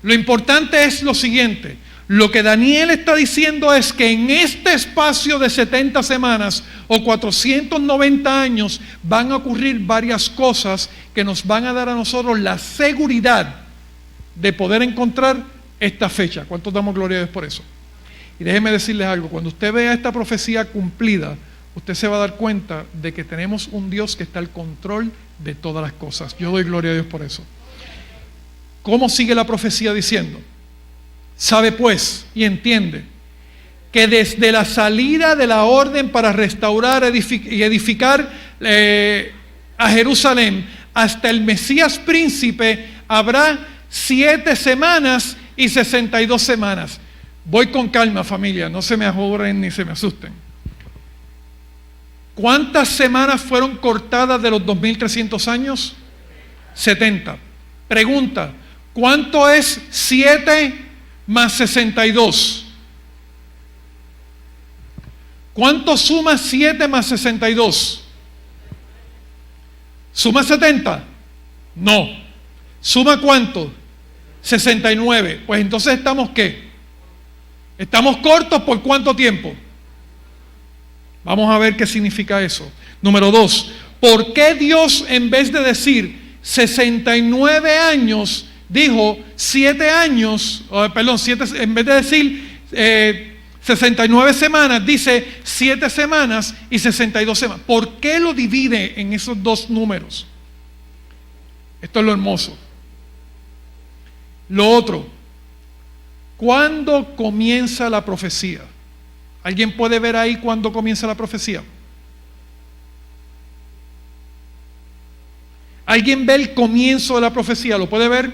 lo importante es lo siguiente. Lo que Daniel está diciendo es que en este espacio de 70 semanas o 490 años van a ocurrir varias cosas que nos van a dar a nosotros la seguridad de poder encontrar esta fecha. ¿Cuántos damos gloria a Dios por eso? Y déjenme decirles algo, cuando usted vea esta profecía cumplida, usted se va a dar cuenta de que tenemos un Dios que está al control de todas las cosas. Yo doy gloria a Dios por eso. ¿Cómo sigue la profecía diciendo? Sabe pues y entiende que desde la salida de la orden para restaurar y edificar a Jerusalén hasta el Mesías príncipe habrá 7 semanas y 62 semanas. Voy con calma, familia, no se me ajoren ni se me asusten. ¿Cuántas semanas fueron cortadas de los 2.300 años? 70. Pregunta, ¿cuánto es 7 más 62? ¿Cuánto suma 7 más 62? ¿Suma 70? No. ¿Suma cuánto? 69. Pues entonces estamos ¿qué? ¿Estamos cortos por cuánto tiempo? Vamos a ver qué significa eso. Número 2. ¿Por qué Dios en vez de decir 69 años dijo 7 años? En vez de decir 69 semanas, dice 7 semanas y 62 semanas. ¿Por qué lo divide en esos dos números? Esto es lo hermoso. Lo otro, ¿cuándo comienza la profecía? ¿Alguien puede ver ahí cuándo comienza la profecía? ¿Alguien ve el comienzo de la profecía? ¿Lo puede ver?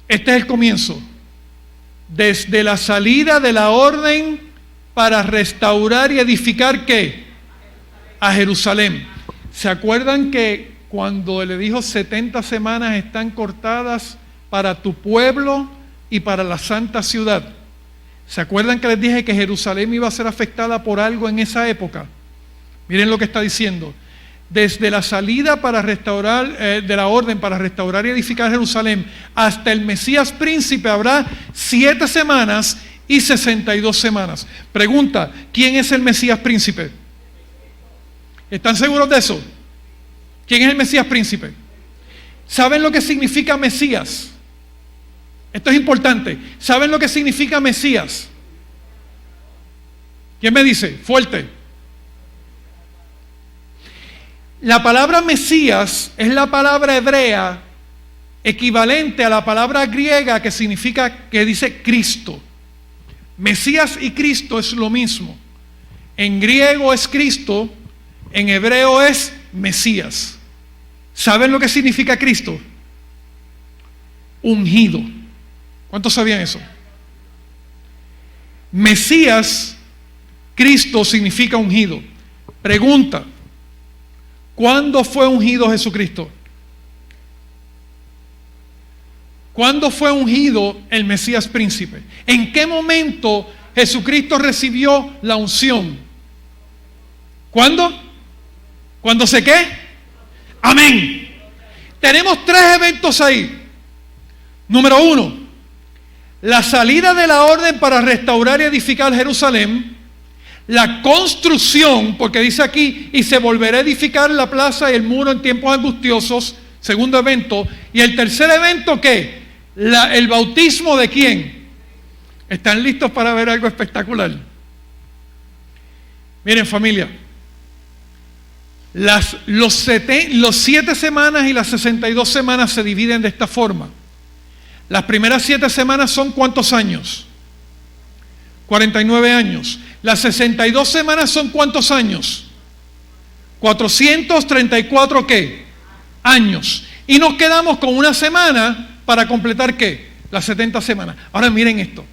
Este es el comienzo. Desde la salida de la orden para restaurar y edificar, ¿qué? A Jerusalén. ¿Se acuerdan que cuando le dijo 70 semanas están cortadas para tu pueblo y para la santa ciudad? ¿Se acuerdan que les dije que Jerusalén iba a ser afectada por algo en esa época? Miren lo que está diciendo. Desde la salida para restaurar, de la orden para restaurar y edificar Jerusalén hasta el Mesías príncipe habrá 7 semanas y 62 semanas. Pregunta, ¿quién es el Mesías príncipe? ¿Están seguros de eso? ¿Quién es el Mesías príncipe? ¿Saben lo que significa Mesías? Esto es importante. ¿Saben lo que significa Mesías? ¿Quién me dice? Fuerte. La palabra Mesías es la palabra hebrea equivalente a la palabra griega que significa, que dice Cristo. Mesías y Cristo es lo mismo. En griego es Cristo, en hebreo es Mesías. ¿Saben lo que significa Cristo? Ungido. ¿Cuántos sabían eso? Mesías, Cristo significa ungido. Pregunta, ¿cuándo fue ungido Jesucristo? ¿Cuándo fue ungido el Mesías príncipe? ¿En qué momento Jesucristo recibió la unción? ¿Cuándo? ¿Cuándo se qué? Amén. Tenemos 3 eventos ahí. Número 1, la salida de la orden para restaurar y edificar Jerusalén. La construcción, porque dice aquí, y se volverá a edificar la plaza y el muro en tiempos angustiosos. Segundo evento. Y el tercer evento, ¿qué? El bautismo de ¿quién? ¿Están listos para ver algo espectacular? Miren, familia, los 7 semanas y las 62 semanas se dividen de esta forma. Las primeras 7 semanas son ¿cuántos años? 49 años. Las 62 semanas son ¿cuántos años? 434 ¿qué? Años. Y nos quedamos con una semana para completar ¿qué? Las 70 semanas. Ahora miren esto.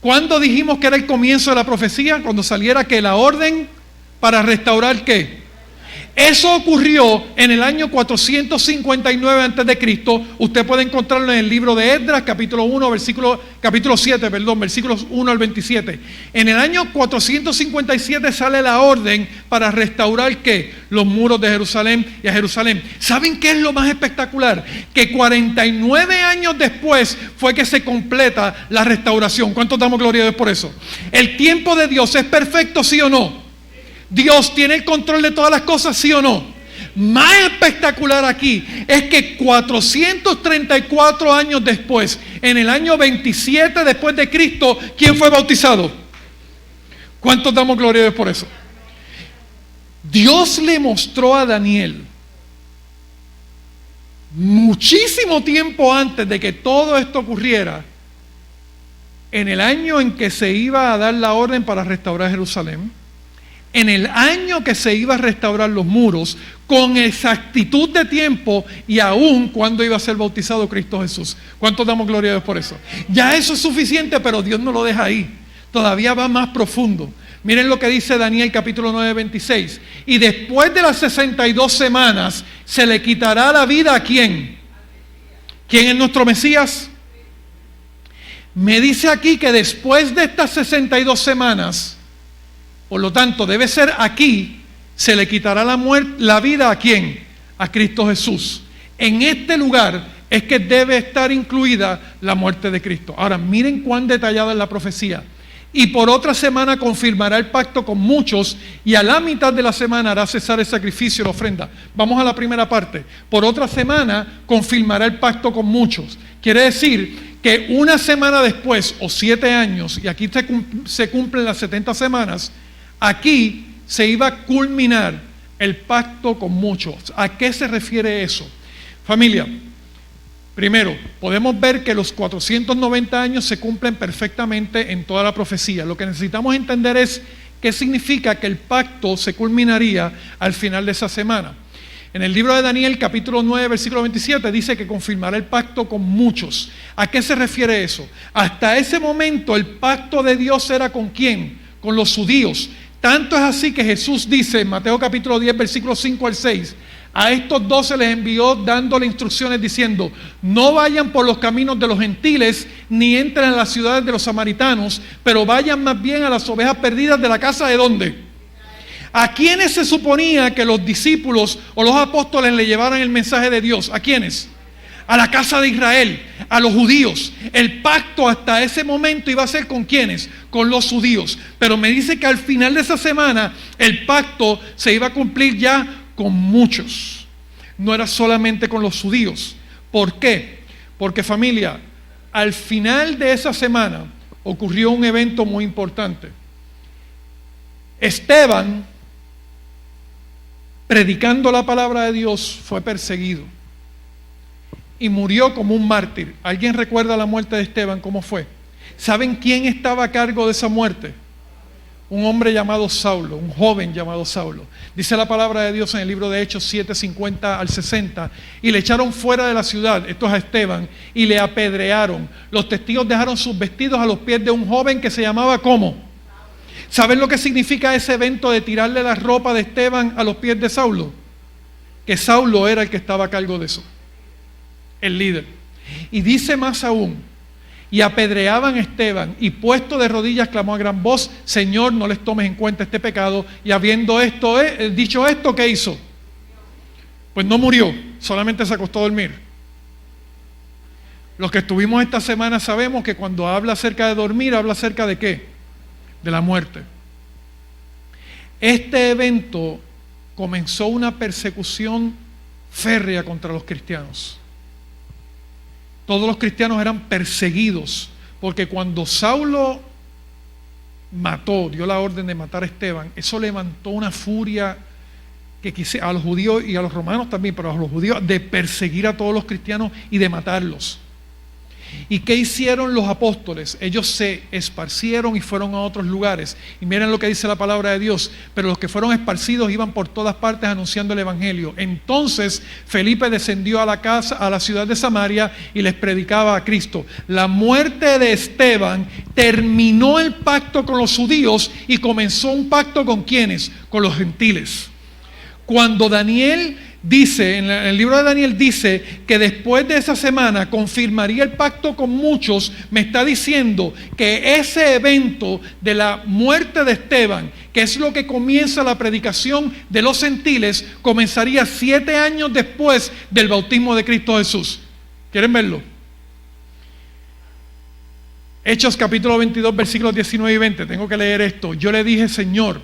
¿Cuándo dijimos que era el comienzo de la profecía? Cuando saliera que la orden para restaurar ¿qué? Eso ocurrió en el año 459 a.C. Usted puede encontrarlo en el libro de Esdras, capítulo 7, versículos 1 al 27. En el año 457 sale la orden para restaurar ¿qué? Los muros de Jerusalén y a Jerusalén. ¿Saben qué es lo más espectacular? Que 49 años después fue que se completa la restauración. ¿Cuántos damos gloria a Dios por eso? ¿El tiempo de Dios es perfecto, sí o no? ¿Dios tiene el control de todas las cosas, sí o no? Más espectacular aquí es que 434 años después, en el año 27 después de Cristo, ¿quién fue bautizado? ¿Cuántos damos gloria a Dios por eso? Dios le mostró a Daniel, muchísimo tiempo antes de que todo esto ocurriera, en el año en que se iba a dar la orden para restaurar Jerusalén, en el año que se iba a restaurar los muros, con exactitud de tiempo y aún cuando iba a ser bautizado Cristo Jesús. ¿Cuántos damos gloria a Dios por eso? Ya eso es suficiente, pero Dios no lo deja ahí. Todavía va más profundo. Miren lo que dice Daniel capítulo 9, 26. Y después de las 62 semanas, se le quitará la vida ¿a quién? ¿Quién es nuestro Mesías? Me dice aquí que después de estas 62 semanas, por lo tanto, debe ser aquí, se le quitará la vida ¿a quién? A Cristo Jesús. En este lugar es que debe estar incluida la muerte de Cristo. Ahora, miren cuán detallada es la profecía. y por otra semana confirmará el pacto con muchos, y a la mitad de la semana hará cesar el sacrificio y la ofrenda. Vamos a la primera parte. Por otra semana confirmará el pacto con muchos. Quiere decir que una semana después, o 7 años, y aquí se cumplen las 70 semanas, aquí se iba a culminar el pacto con muchos. ¿A qué se refiere eso? Familia, primero, podemos ver que los 490 años se cumplen perfectamente en toda la profecía. Lo que necesitamos entender es qué significa que el pacto se culminaría al final de esa semana. En el libro de Daniel, capítulo 9, versículo 27, dice que confirmará el pacto con muchos. ¿A qué se refiere eso? Hasta ese momento el pacto de Dios era ¿con quién? Con los judíos. Tanto es así que Jesús dice en Mateo capítulo 10, versículos 5 al 6, a estos 12 les envió dándole instrucciones diciendo: no vayan por los caminos de los gentiles, ni entren a las ciudades de los samaritanos, pero vayan más bien a las ovejas perdidas de la casa de ¿dónde? ¿A quiénes se suponía que los discípulos o los apóstoles le llevaran el mensaje de Dios? ¿A quiénes? A la casa de Israel, a los judíos. El pacto hasta ese momento iba a ser ¿con quiénes? Con los judíos. Pero me dice que al final de esa semana el pacto se iba a cumplir ya con muchos. No era solamente con los judíos. ¿Por qué? Porque, familia, al final de esa semana ocurrió un evento muy importante. Esteban, predicando la palabra de Dios, fue perseguido y murió como un mártir. ¿Alguien recuerda la muerte de Esteban? ¿Cómo fue? ¿Saben quién estaba a cargo de esa muerte? Un hombre llamado Saulo, un joven llamado Saulo. Dice la palabra de Dios en el libro de Hechos 7, 50 al 60, y le echaron fuera de la ciudad, esto es a Esteban, y le apedrearon. Los testigos dejaron sus vestidos a los pies de un joven que se llamaba ¿cómo? ¿Saben lo que significa ese evento de tirarle la ropa de Esteban a los pies de Saulo? Que Saulo era el que estaba a cargo de eso, el líder. Y dice más aún, y apedreaban a Esteban, y puesto de rodillas clamó a gran voz: Señor, no les tomes en cuenta este pecado. Y habiendo dicho esto, ¿qué hizo? Pues no murió, solamente se acostó a dormir. Los que estuvimos esta semana sabemos que cuando habla acerca de dormir, habla acerca de ¿qué? De la muerte. Este evento comenzó una persecución férrea contra los cristianos. Todos los cristianos eran perseguidos, porque cuando Saulo dio la orden de matar a Esteban, eso levantó una furia que a los judíos y a los romanos también, pero a los judíos, de perseguir a todos los cristianos y de matarlos. ¿Y qué hicieron los apóstoles? Ellos se esparcieron y fueron a otros lugares. Y miren lo que dice la palabra de Dios. Pero los que fueron esparcidos iban por todas partes anunciando el evangelio. Entonces Felipe descendió a la ciudad de Samaria y les predicaba a Cristo. La muerte de Esteban terminó el pacto con los judíos y comenzó un pacto ¿con quiénes? Con los gentiles. Cuando Daniel dice, en el libro de Daniel dice que después de esa semana confirmaría el pacto con muchos, me está diciendo que ese evento de la muerte de Esteban, que es lo que comienza la predicación de los gentiles, comenzaría 7 años después del bautismo de Cristo Jesús. ¿Quieren verlo? Hechos capítulo 22, versículos 19 y 20. Tengo que leer esto. Yo dije, Señor,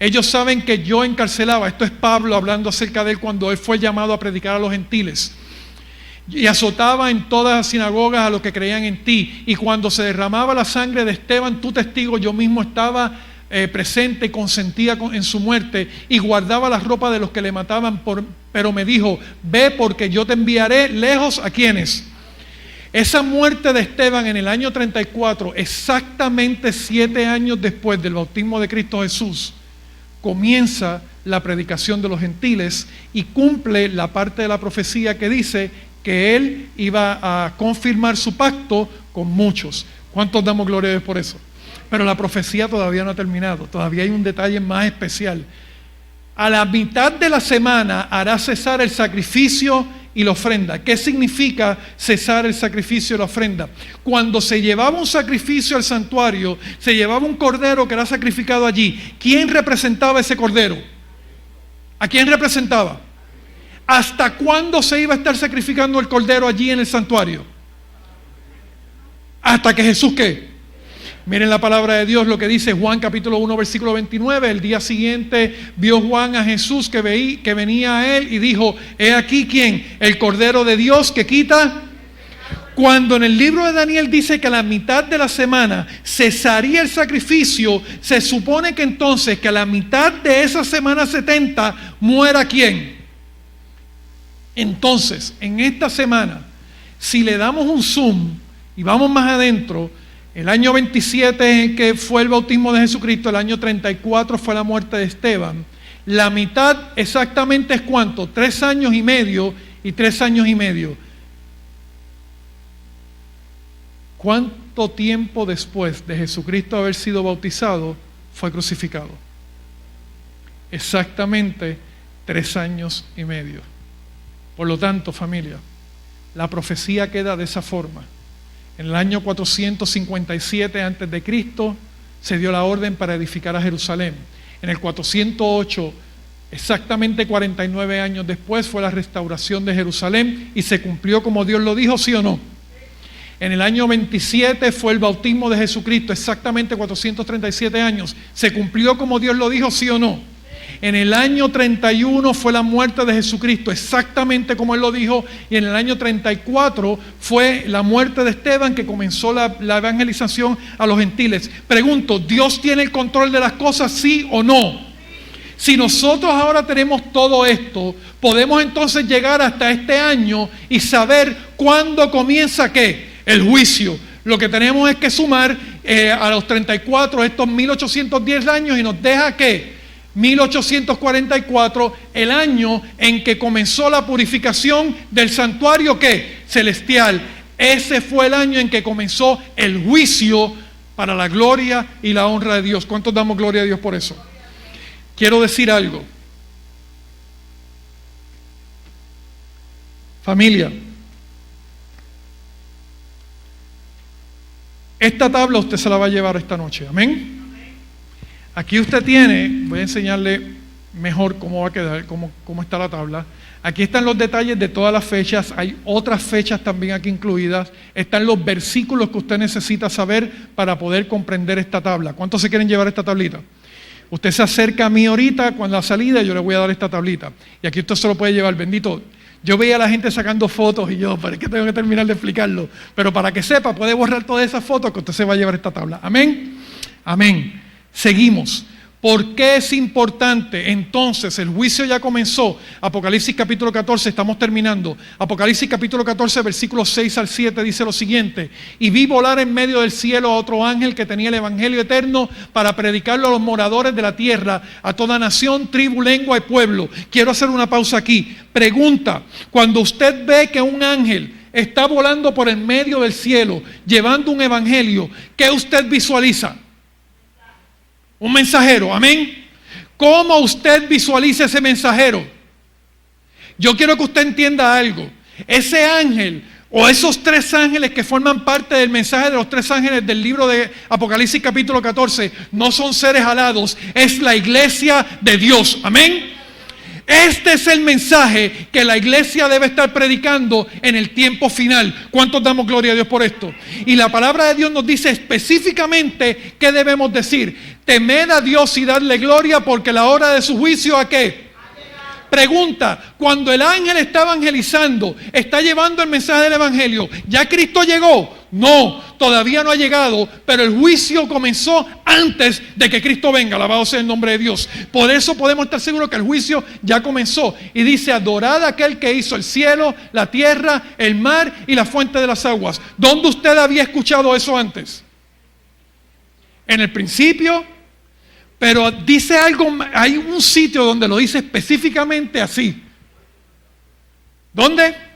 ellos saben que yo encarcelaba. Esto es Pablo hablando acerca de él cuando él fue llamado a predicar a los gentiles. Y azotaba en todas las sinagogas a los que creían en ti. Y cuando se derramaba la sangre de Esteban, tu testigo, yo mismo estaba presente y consentía en su muerte. Y guardaba las ropas de los que le mataban. Pero me dijo, ve porque yo te enviaré lejos a quienes. Esa muerte de Esteban en el año 34, exactamente 7 años después del bautismo de Cristo Jesús, comienza la predicación de los gentiles y cumple la parte de la profecía que dice que él iba a confirmar su pacto con muchos. ¿Cuántos damos gloria a Dios por eso? Pero la profecía todavía no ha terminado, todavía hay un detalle más especial. A la mitad de la semana hará cesar el sacrificio y la ofrenda. ¿Qué significa cesar el sacrificio y la ofrenda? Cuando se llevaba un sacrificio al santuario, se llevaba un cordero que era sacrificado allí. ¿Quién representaba ese cordero? ¿A quién representaba? ¿Hasta cuándo se iba a estar sacrificando el cordero allí en el santuario? Hasta que Jesús ¿qué? Miren la palabra de Dios, lo que dice Juan capítulo 1 versículo 29. El día siguiente vio Juan a Jesús que venía a él y dijo: he aquí, ¿quién? El Cordero de Dios que quita. Cuando en el libro de Daniel dice que a la mitad de la semana cesaría el sacrificio, se supone que entonces que a la mitad de esa semana 70 muera ¿quién? Entonces, en esta semana, si le damos un zoom y vamos más adentro, el año 27 que fue el bautismo de Jesucristo, el año 34 fue la muerte de Esteban. La mitad exactamente es ¿cuánto? 3 años y medio y 3 años y medio. ¿Cuánto tiempo después de Jesucristo haber sido bautizado fue crucificado? Exactamente 3 años y medio. Por lo tanto, familia, la profecía queda de esa forma. En el año 457 a.C. se dio la orden para edificar a Jerusalén. En el 408, exactamente 49 años después, fue la restauración de Jerusalén y se cumplió como Dios lo dijo, ¿sí o no? En el año 27 fue el bautismo de Jesucristo, exactamente 437 años. ¿Se cumplió como Dios lo dijo, sí o no? En el año 31 fue la muerte de Jesucristo, exactamente como Él lo dijo. Y en el año 34 fue la muerte de Esteban, que comenzó la evangelización a los gentiles. Pregunto, ¿Dios tiene el control de las cosas, sí o no? Si nosotros ahora tenemos todo esto, podemos entonces llegar hasta este año y saber cuándo comienza ¿qué? El juicio. Lo que tenemos es que sumar a los 34 estos 1810 años y nos deja ¿qué? 1844, el año en que comenzó la purificación del santuario ¿qué? Celestial. Ese fue el año en que comenzó el juicio para la gloria y la honra de Dios. ¿Cuántos damos gloria a Dios por eso? Quiero decir algo. Familia, esta tabla usted se la va a llevar esta noche. Amén. Aquí usted tiene, voy a enseñarle mejor cómo va a quedar, cómo está la tabla. Aquí están los detalles de todas las fechas, hay otras fechas también aquí incluidas. Están los versículos que usted necesita saber para poder comprender esta tabla. ¿Cuántos se quieren llevar esta tablita? Usted se acerca a mí ahorita, cuando la salida yo le voy a dar esta tablita. Y aquí usted se lo puede llevar, bendito. Yo veía a la gente sacando fotos y yo, pero es que tengo que terminar de explicarlo. Pero para que sepa, puede borrar todas esas fotos que usted se va a llevar esta tabla. Amén. Amén. Seguimos. ¿Por qué es importante? Entonces, el juicio ya comenzó. Apocalipsis capítulo 14, estamos terminando. Apocalipsis capítulo 14, versículos 6 al 7 dice lo siguiente: y vi volar en medio del cielo a otro ángel que tenía el evangelio eterno para predicarlo a los moradores de la tierra, a toda nación, tribu, lengua y pueblo. Quiero hacer una pausa aquí. Pregunta: cuando usted ve que un ángel está volando por el medio del cielo, llevando un evangelio, ¿qué usted visualiza? Un mensajero, amén. ¿Cómo usted visualiza ese mensajero? Yo quiero que usted entienda algo. Ese ángel o esos 3 ángeles que forman parte del mensaje de los 3 ángeles del libro de Apocalipsis capítulo 14 no son seres alados, es la iglesia de Dios, amén. Este es el mensaje que la iglesia debe estar predicando en el tiempo final. ¿Cuántos damos gloria a Dios por esto? Y la palabra de Dios nos dice específicamente qué debemos decir. Temed a Dios y darle gloria, porque la hora de su juicio ¿a qué? Pregunta: cuando el ángel está evangelizando, está llevando el mensaje del evangelio, ¿ya Cristo llegó? No, todavía no ha llegado, pero el juicio comenzó antes de que Cristo venga. Alabado sea el nombre de Dios. Por eso podemos estar seguros que el juicio ya comenzó. Y dice: adorad a aquel que hizo el cielo, la tierra, el mar y la fuente de las aguas. ¿Dónde usted había escuchado eso antes? En el principio. Pero dice algo, hay un sitio donde lo dice específicamente así. ¿Dónde?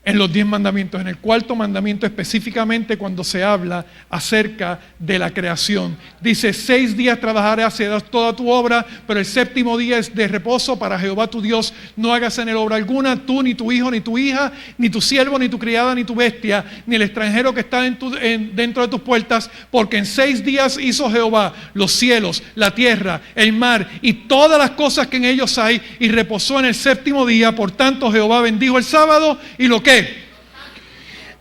En los 10 mandamientos, en el 4º mandamiento específicamente, cuando se habla acerca de la creación. Dice: 6 días trabajarás, harás toda tu obra, pero el 7º día es de reposo para Jehová tu Dios. No hagas en él obra alguna, tú, ni tu hijo, ni tu hija, ni tu siervo, ni tu criada, ni tu bestia, ni el extranjero que está dentro de tus puertas, porque en 6 días hizo Jehová los cielos, la tierra, el mar y todas las cosas que en ellos hay, y reposó en el 7º día. Por tanto, Jehová bendijo el sábado y lo que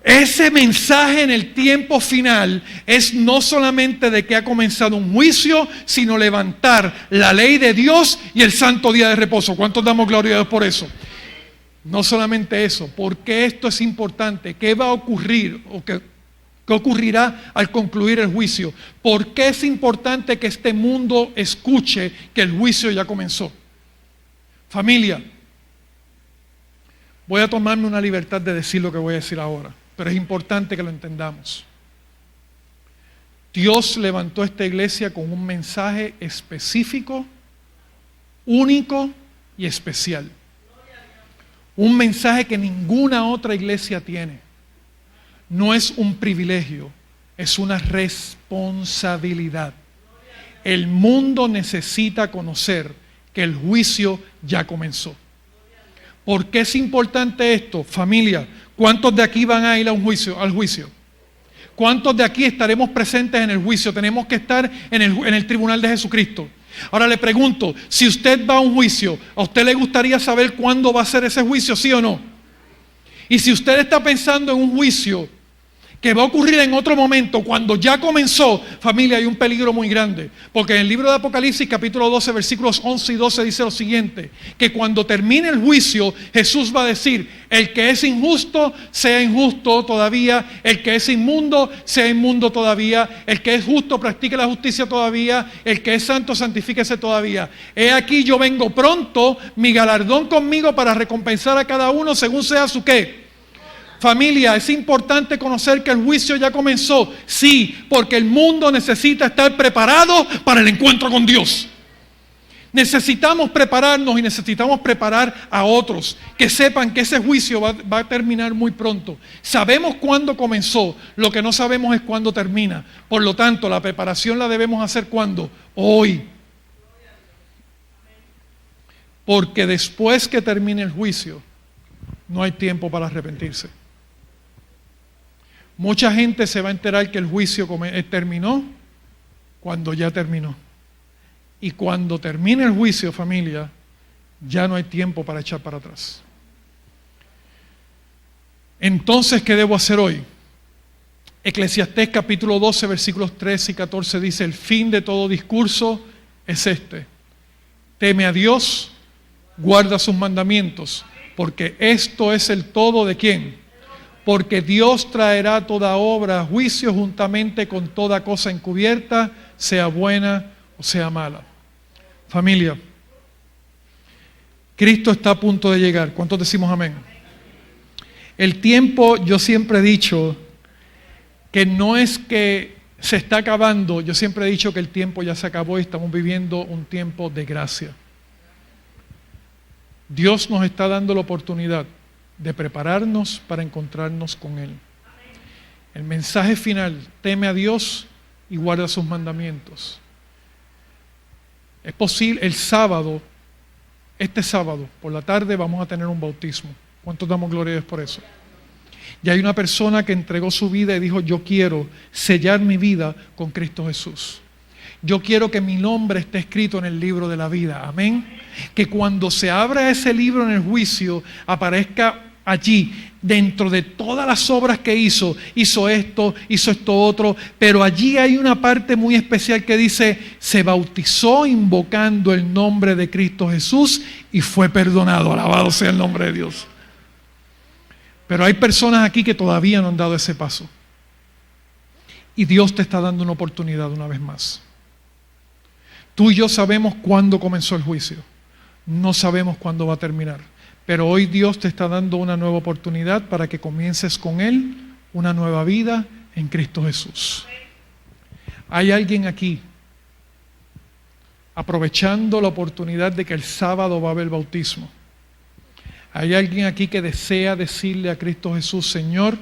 Ese mensaje en el tiempo final es no solamente de que ha comenzado un juicio, sino levantar la ley de Dios y el santo día de reposo. ¿Cuántos damos gloria a Dios por eso? No solamente eso, ¿por qué esto es importante? ¿Qué va a ocurrir o qué ocurrirá al concluir el juicio? ¿Por qué es importante que este mundo escuche que el juicio ya comenzó? Familia, voy a tomarme una libertad de decir lo que voy a decir ahora, pero es importante que lo entendamos. Dios levantó esta iglesia con un mensaje específico, único y especial. Un mensaje que ninguna otra iglesia tiene. No es un privilegio, es una responsabilidad. El mundo necesita conocer que el juicio ya comenzó. ¿Por qué es importante esto? Familia, ¿cuántos de aquí van a ir al juicio? ¿Cuántos de aquí estaremos presentes en el juicio? Tenemos que estar en el tribunal de Jesucristo. Ahora le pregunto, si usted va a un juicio, ¿a usted le gustaría saber cuándo va a ser ese juicio, sí o no? Y si usted está pensando en un juicio que va a ocurrir en otro momento, cuando ya comenzó, familia, hay un peligro muy grande. Porque en el libro de Apocalipsis, capítulo 12, versículos 11 y 12, dice lo siguiente: que cuando termine el juicio, Jesús va a decir, el que es injusto, sea injusto todavía; el que es inmundo, sea inmundo todavía; el que es justo, practique la justicia todavía; el que es santo, santifíquese todavía. He aquí yo vengo pronto, mi galardón conmigo para recompensar a cada uno según sea su ¿qué? Familia, es importante conocer que el juicio ya comenzó. Sí, porque el mundo necesita estar preparado para el encuentro con Dios. Necesitamos prepararnos y necesitamos preparar a otros que sepan que ese juicio va a terminar muy pronto. Sabemos cuándo comenzó, lo que no sabemos es cuándo termina. Por lo tanto, la preparación la debemos hacer ¿cuándo? Hoy. Porque después que termine el juicio, no hay tiempo para arrepentirse. Mucha gente se va a enterar que el juicio terminó cuando ya terminó. Y cuando termine el juicio, familia, ya no hay tiempo para echar para atrás. Entonces, ¿qué debo hacer hoy? Eclesiastés capítulo 12, versículos 13 y 14 dice: el fin de todo discurso es este: teme a Dios, guarda sus mandamientos, porque esto es el todo ¿de quién? Porque Dios traerá toda obra a juicio juntamente con toda cosa encubierta, sea buena o sea mala. Familia, Cristo está a punto de llegar. ¿Cuántos decimos amén? El tiempo, yo siempre he dicho que no es que se está acabando, yo siempre he dicho que el tiempo ya se acabó y estamos viviendo un tiempo de gracia. Dios nos está dando la oportunidad de prepararnos para encontrarnos con Él. El mensaje final: teme a Dios y guarda sus mandamientos. Es posible, este sábado por la tarde vamos a tener un bautismo. ¿Cuántos damos gloria a Dios por eso? Y hay una persona que entregó su vida y dijo: yo quiero sellar mi vida con Cristo Jesús. Yo quiero que mi nombre esté escrito en el libro de la vida. Amén. Que cuando se abra ese libro en el juicio, aparezca allí, dentro de todas las obras que hizo esto otro, pero allí hay una parte muy especial que dice: se bautizó invocando el nombre de Cristo Jesús y fue perdonado. Alabado sea el nombre de Dios. Pero hay personas aquí que todavía no han dado ese paso. Y Dios te está dando una oportunidad una vez más. Tú y yo sabemos cuándo comenzó el juicio. No sabemos cuándo va a terminar. Pero hoy Dios te está dando una nueva oportunidad para que comiences con Él una nueva vida en Cristo Jesús. Hay alguien aquí, aprovechando la oportunidad de que el sábado va a haber bautismo. Hay alguien aquí que desea decirle a Cristo Jesús: Señor,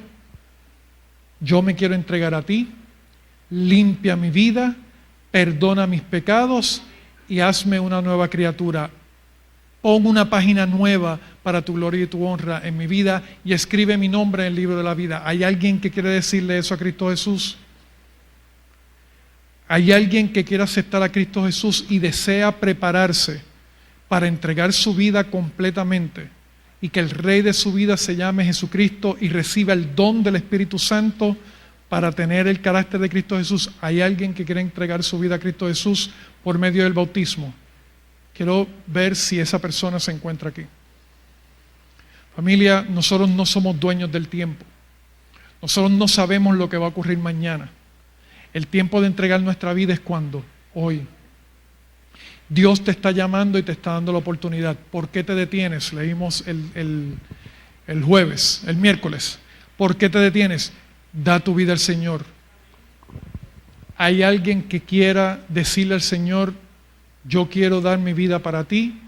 yo me quiero entregar a ti, limpia mi vida, perdona mis pecados y hazme una nueva criatura. Pon una página nueva para tu gloria y tu honra en mi vida y escribe mi nombre en el libro de la vida. ¿Hay alguien que quiere decirle eso a Cristo Jesús? ¿Hay alguien que quiere aceptar a Cristo Jesús y desea prepararse para entregar su vida completamente y que el Rey de su vida se llame Jesucristo y reciba el don del Espíritu Santo para tener el carácter de Cristo Jesús. ¿Hay alguien que quiere entregar su vida a Cristo Jesús por medio del bautismo? Quiero ver si esa persona se encuentra aquí. Familia, nosotros no somos dueños del tiempo. Nosotros no sabemos lo que va a ocurrir mañana. El tiempo de entregar nuestra vida es cuando, hoy. Dios te está llamando y te está dando la oportunidad. ¿Por qué te detienes? Leímos el miércoles. ¿Por qué te detienes? Da tu vida al Señor. ¿Hay alguien que quiera decirle al Señor, yo quiero dar mi vida para ti,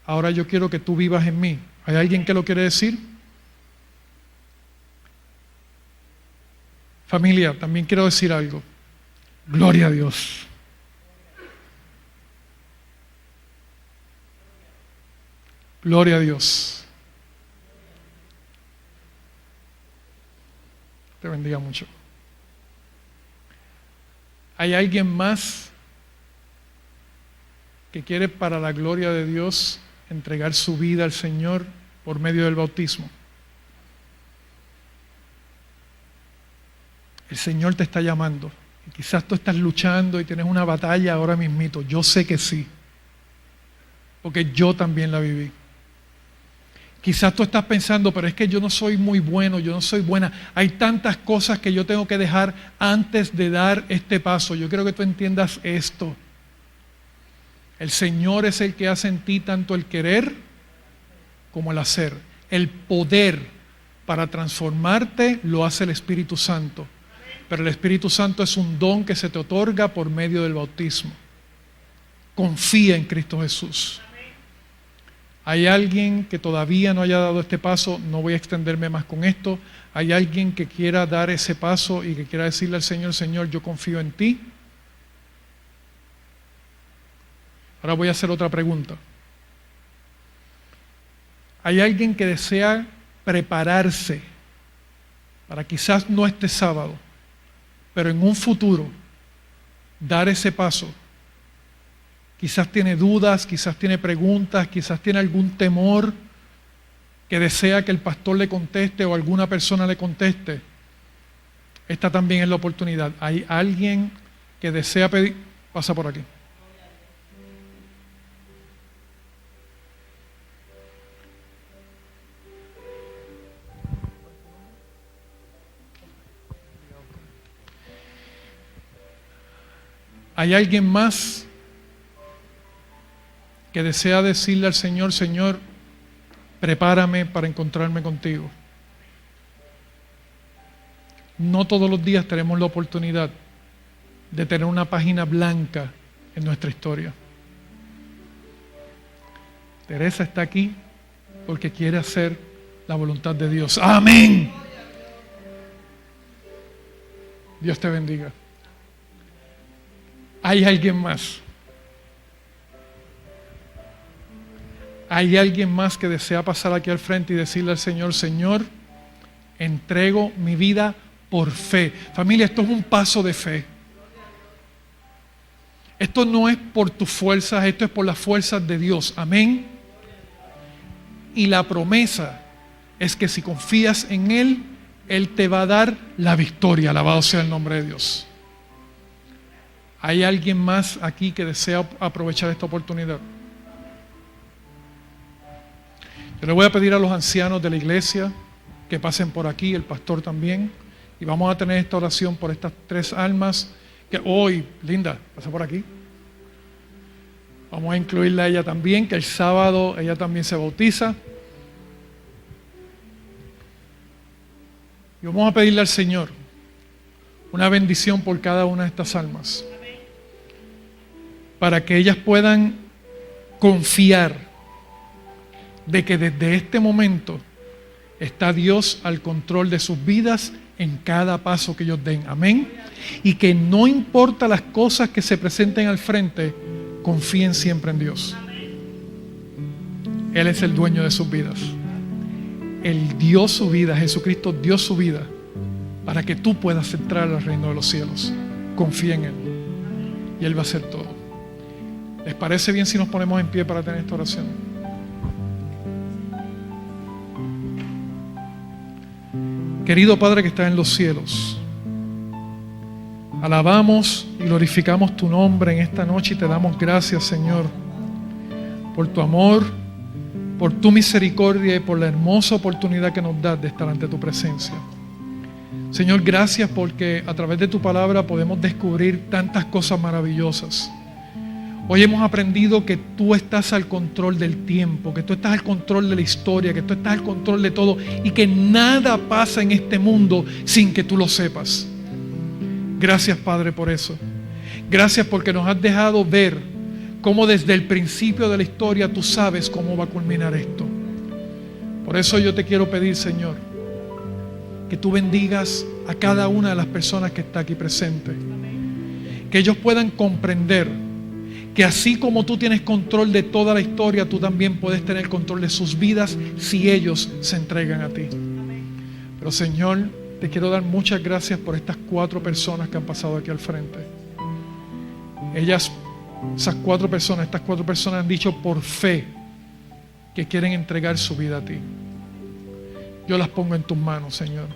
ahora yo quiero que tú vivas en mí? ¿Hay alguien que lo quiere decir? Familia, también quiero decir algo. Gloria a Dios. Gloria a Dios. Te bendiga mucho. ¿Hay alguien más que quiere, para la gloria de Dios, entregar su vida al Señor por medio del bautismo? El Señor te está llamando. Y quizás tú estás luchando y tienes una batalla ahora mismito. Yo sé que sí, porque yo también la viví. Quizás tú estás pensando, pero es que yo no soy muy bueno, yo no soy buena. Hay tantas cosas que yo tengo que dejar antes de dar este paso. Yo quiero que tú entiendas esto. El Señor es el que hace en ti tanto el querer como el hacer. El poder para transformarte lo hace el Espíritu Santo. Pero el Espíritu Santo es un don que se te otorga por medio del bautismo. Confía en Cristo Jesús. Hay alguien que todavía no haya dado este paso, no voy a extenderme más con esto. Hay alguien que quiera dar ese paso y que quiera decirle al Señor, Señor, yo confío en ti. Ahora voy a hacer otra pregunta. Hay alguien que desea prepararse para quizás no este sábado, pero en un futuro dar ese paso. Quizás tiene dudas, quizás tiene preguntas, quizás tiene algún temor que desea que el pastor le conteste o alguna persona le conteste. Esta también es la oportunidad. Hay alguien que desea pedir. Pasa por aquí. ¿Hay alguien más que desea decirle al Señor, Señor, prepárame para encontrarme contigo? No todos los días tenemos la oportunidad de tener una página blanca en nuestra historia. Teresa está aquí porque quiere hacer la voluntad de Dios. ¡Amén! Dios te bendiga. ¿Hay alguien más? ¿Hay alguien más que desea pasar aquí al frente y decirle al Señor, Señor, entrego mi vida por fe? Familia, esto es un paso de fe. Esto no es por tus fuerzas, esto es por las fuerzas de Dios. Amén. Y la promesa es que si confías en Él, Él te va a dar la victoria. Alabado sea el nombre de Dios. ¿Hay alguien más aquí que desea aprovechar esta oportunidad? Yo le voy a pedir a los ancianos de la iglesia que pasen por aquí, el pastor también, y vamos a tener esta oración por estas 3 almas que hoy, Linda, pasa por aquí. Vamos a incluirla a ella también, que el sábado ella también se bautiza. Y vamos a pedirle al Señor una bendición por cada una de estas almas, para que ellas puedan confiar de que desde este momento está Dios al control de sus vidas en cada paso que ellos den. Amén. Y que no importa las cosas que se presenten al frente, confíen siempre en Dios. Él es el dueño de sus vidas. Él dio su vida, Jesucristo dio su vida para que tú puedas entrar al reino de los cielos. Confía en Él y Él va a hacer todo. ¿Les parece bien si nos ponemos en pie para tener esta oración? Querido Padre que estás en los cielos, alabamos y glorificamos tu nombre en esta noche y te damos gracias, Señor, por tu amor, por tu misericordia y por la hermosa oportunidad que nos das de estar ante tu presencia. Señor, gracias porque a través de tu palabra podemos descubrir tantas cosas maravillosas. Hoy hemos aprendido que tú estás al control del tiempo, que tú estás al control de la historia, que tú estás al control de todo y que nada pasa en este mundo sin que tú lo sepas. Gracias, Padre, por eso. Gracias porque nos has dejado ver cómo desde el principio de la historia tú sabes cómo va a culminar esto. Por eso yo te quiero pedir, Señor, que tú bendigas a cada una de las personas que está aquí presente. Que ellos puedan comprender que así como tú tienes control de toda la historia, tú también puedes tener control de sus vidas si ellos se entregan a ti. Pero, Señor, te quiero dar muchas gracias por estas 4 personas que han pasado aquí al frente. Estas 4 personas han dicho por fe que quieren entregar su vida a ti. Yo las pongo en tus manos, Señor.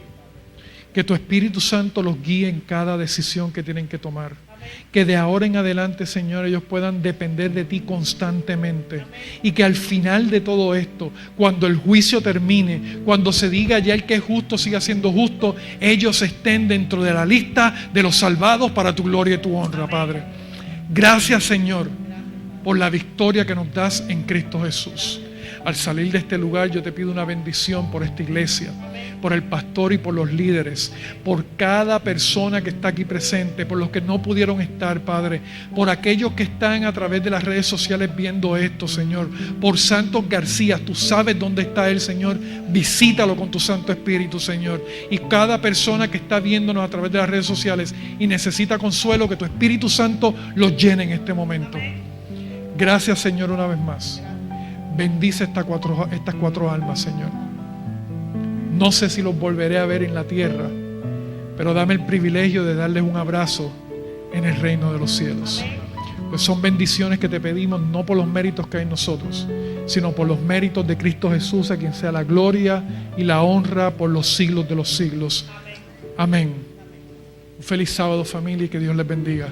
Que tu Espíritu Santo los guíe en cada decisión que tienen que tomar. Que de ahora en adelante, Señor, ellos puedan depender de ti constantemente. Y que al final de todo esto, cuando el juicio termine, cuando se diga ya el que es justo siga siendo justo, ellos estén dentro de la lista de los salvados para tu gloria y tu honra, Padre. Gracias, Señor, por la victoria que nos das en Cristo Jesús. Al salir de este lugar, yo te pido una bendición por esta iglesia, por el pastor y por los líderes, por cada persona que está aquí presente, por los que no pudieron estar, Padre, por aquellos que están a través de las redes sociales viendo esto, Señor, por Santos García. Tú sabes dónde está él, Señor. Visítalo con tu Santo Espíritu, Señor. Y cada persona que está viéndonos a través de las redes sociales y necesita consuelo, que tu Espíritu Santo los llene en este momento. Gracias, Señor, una vez más. Bendice estas 4 almas, Señor. No sé si los volveré a ver en la tierra, pero dame el privilegio de darles un abrazo en el reino de los cielos. Pues son bendiciones que te pedimos no por los méritos que hay en nosotros, sino por los méritos de Cristo Jesús, a quien sea la gloria y la honra por los siglos de los siglos. Amén. Un feliz sábado, familia, y que Dios les bendiga.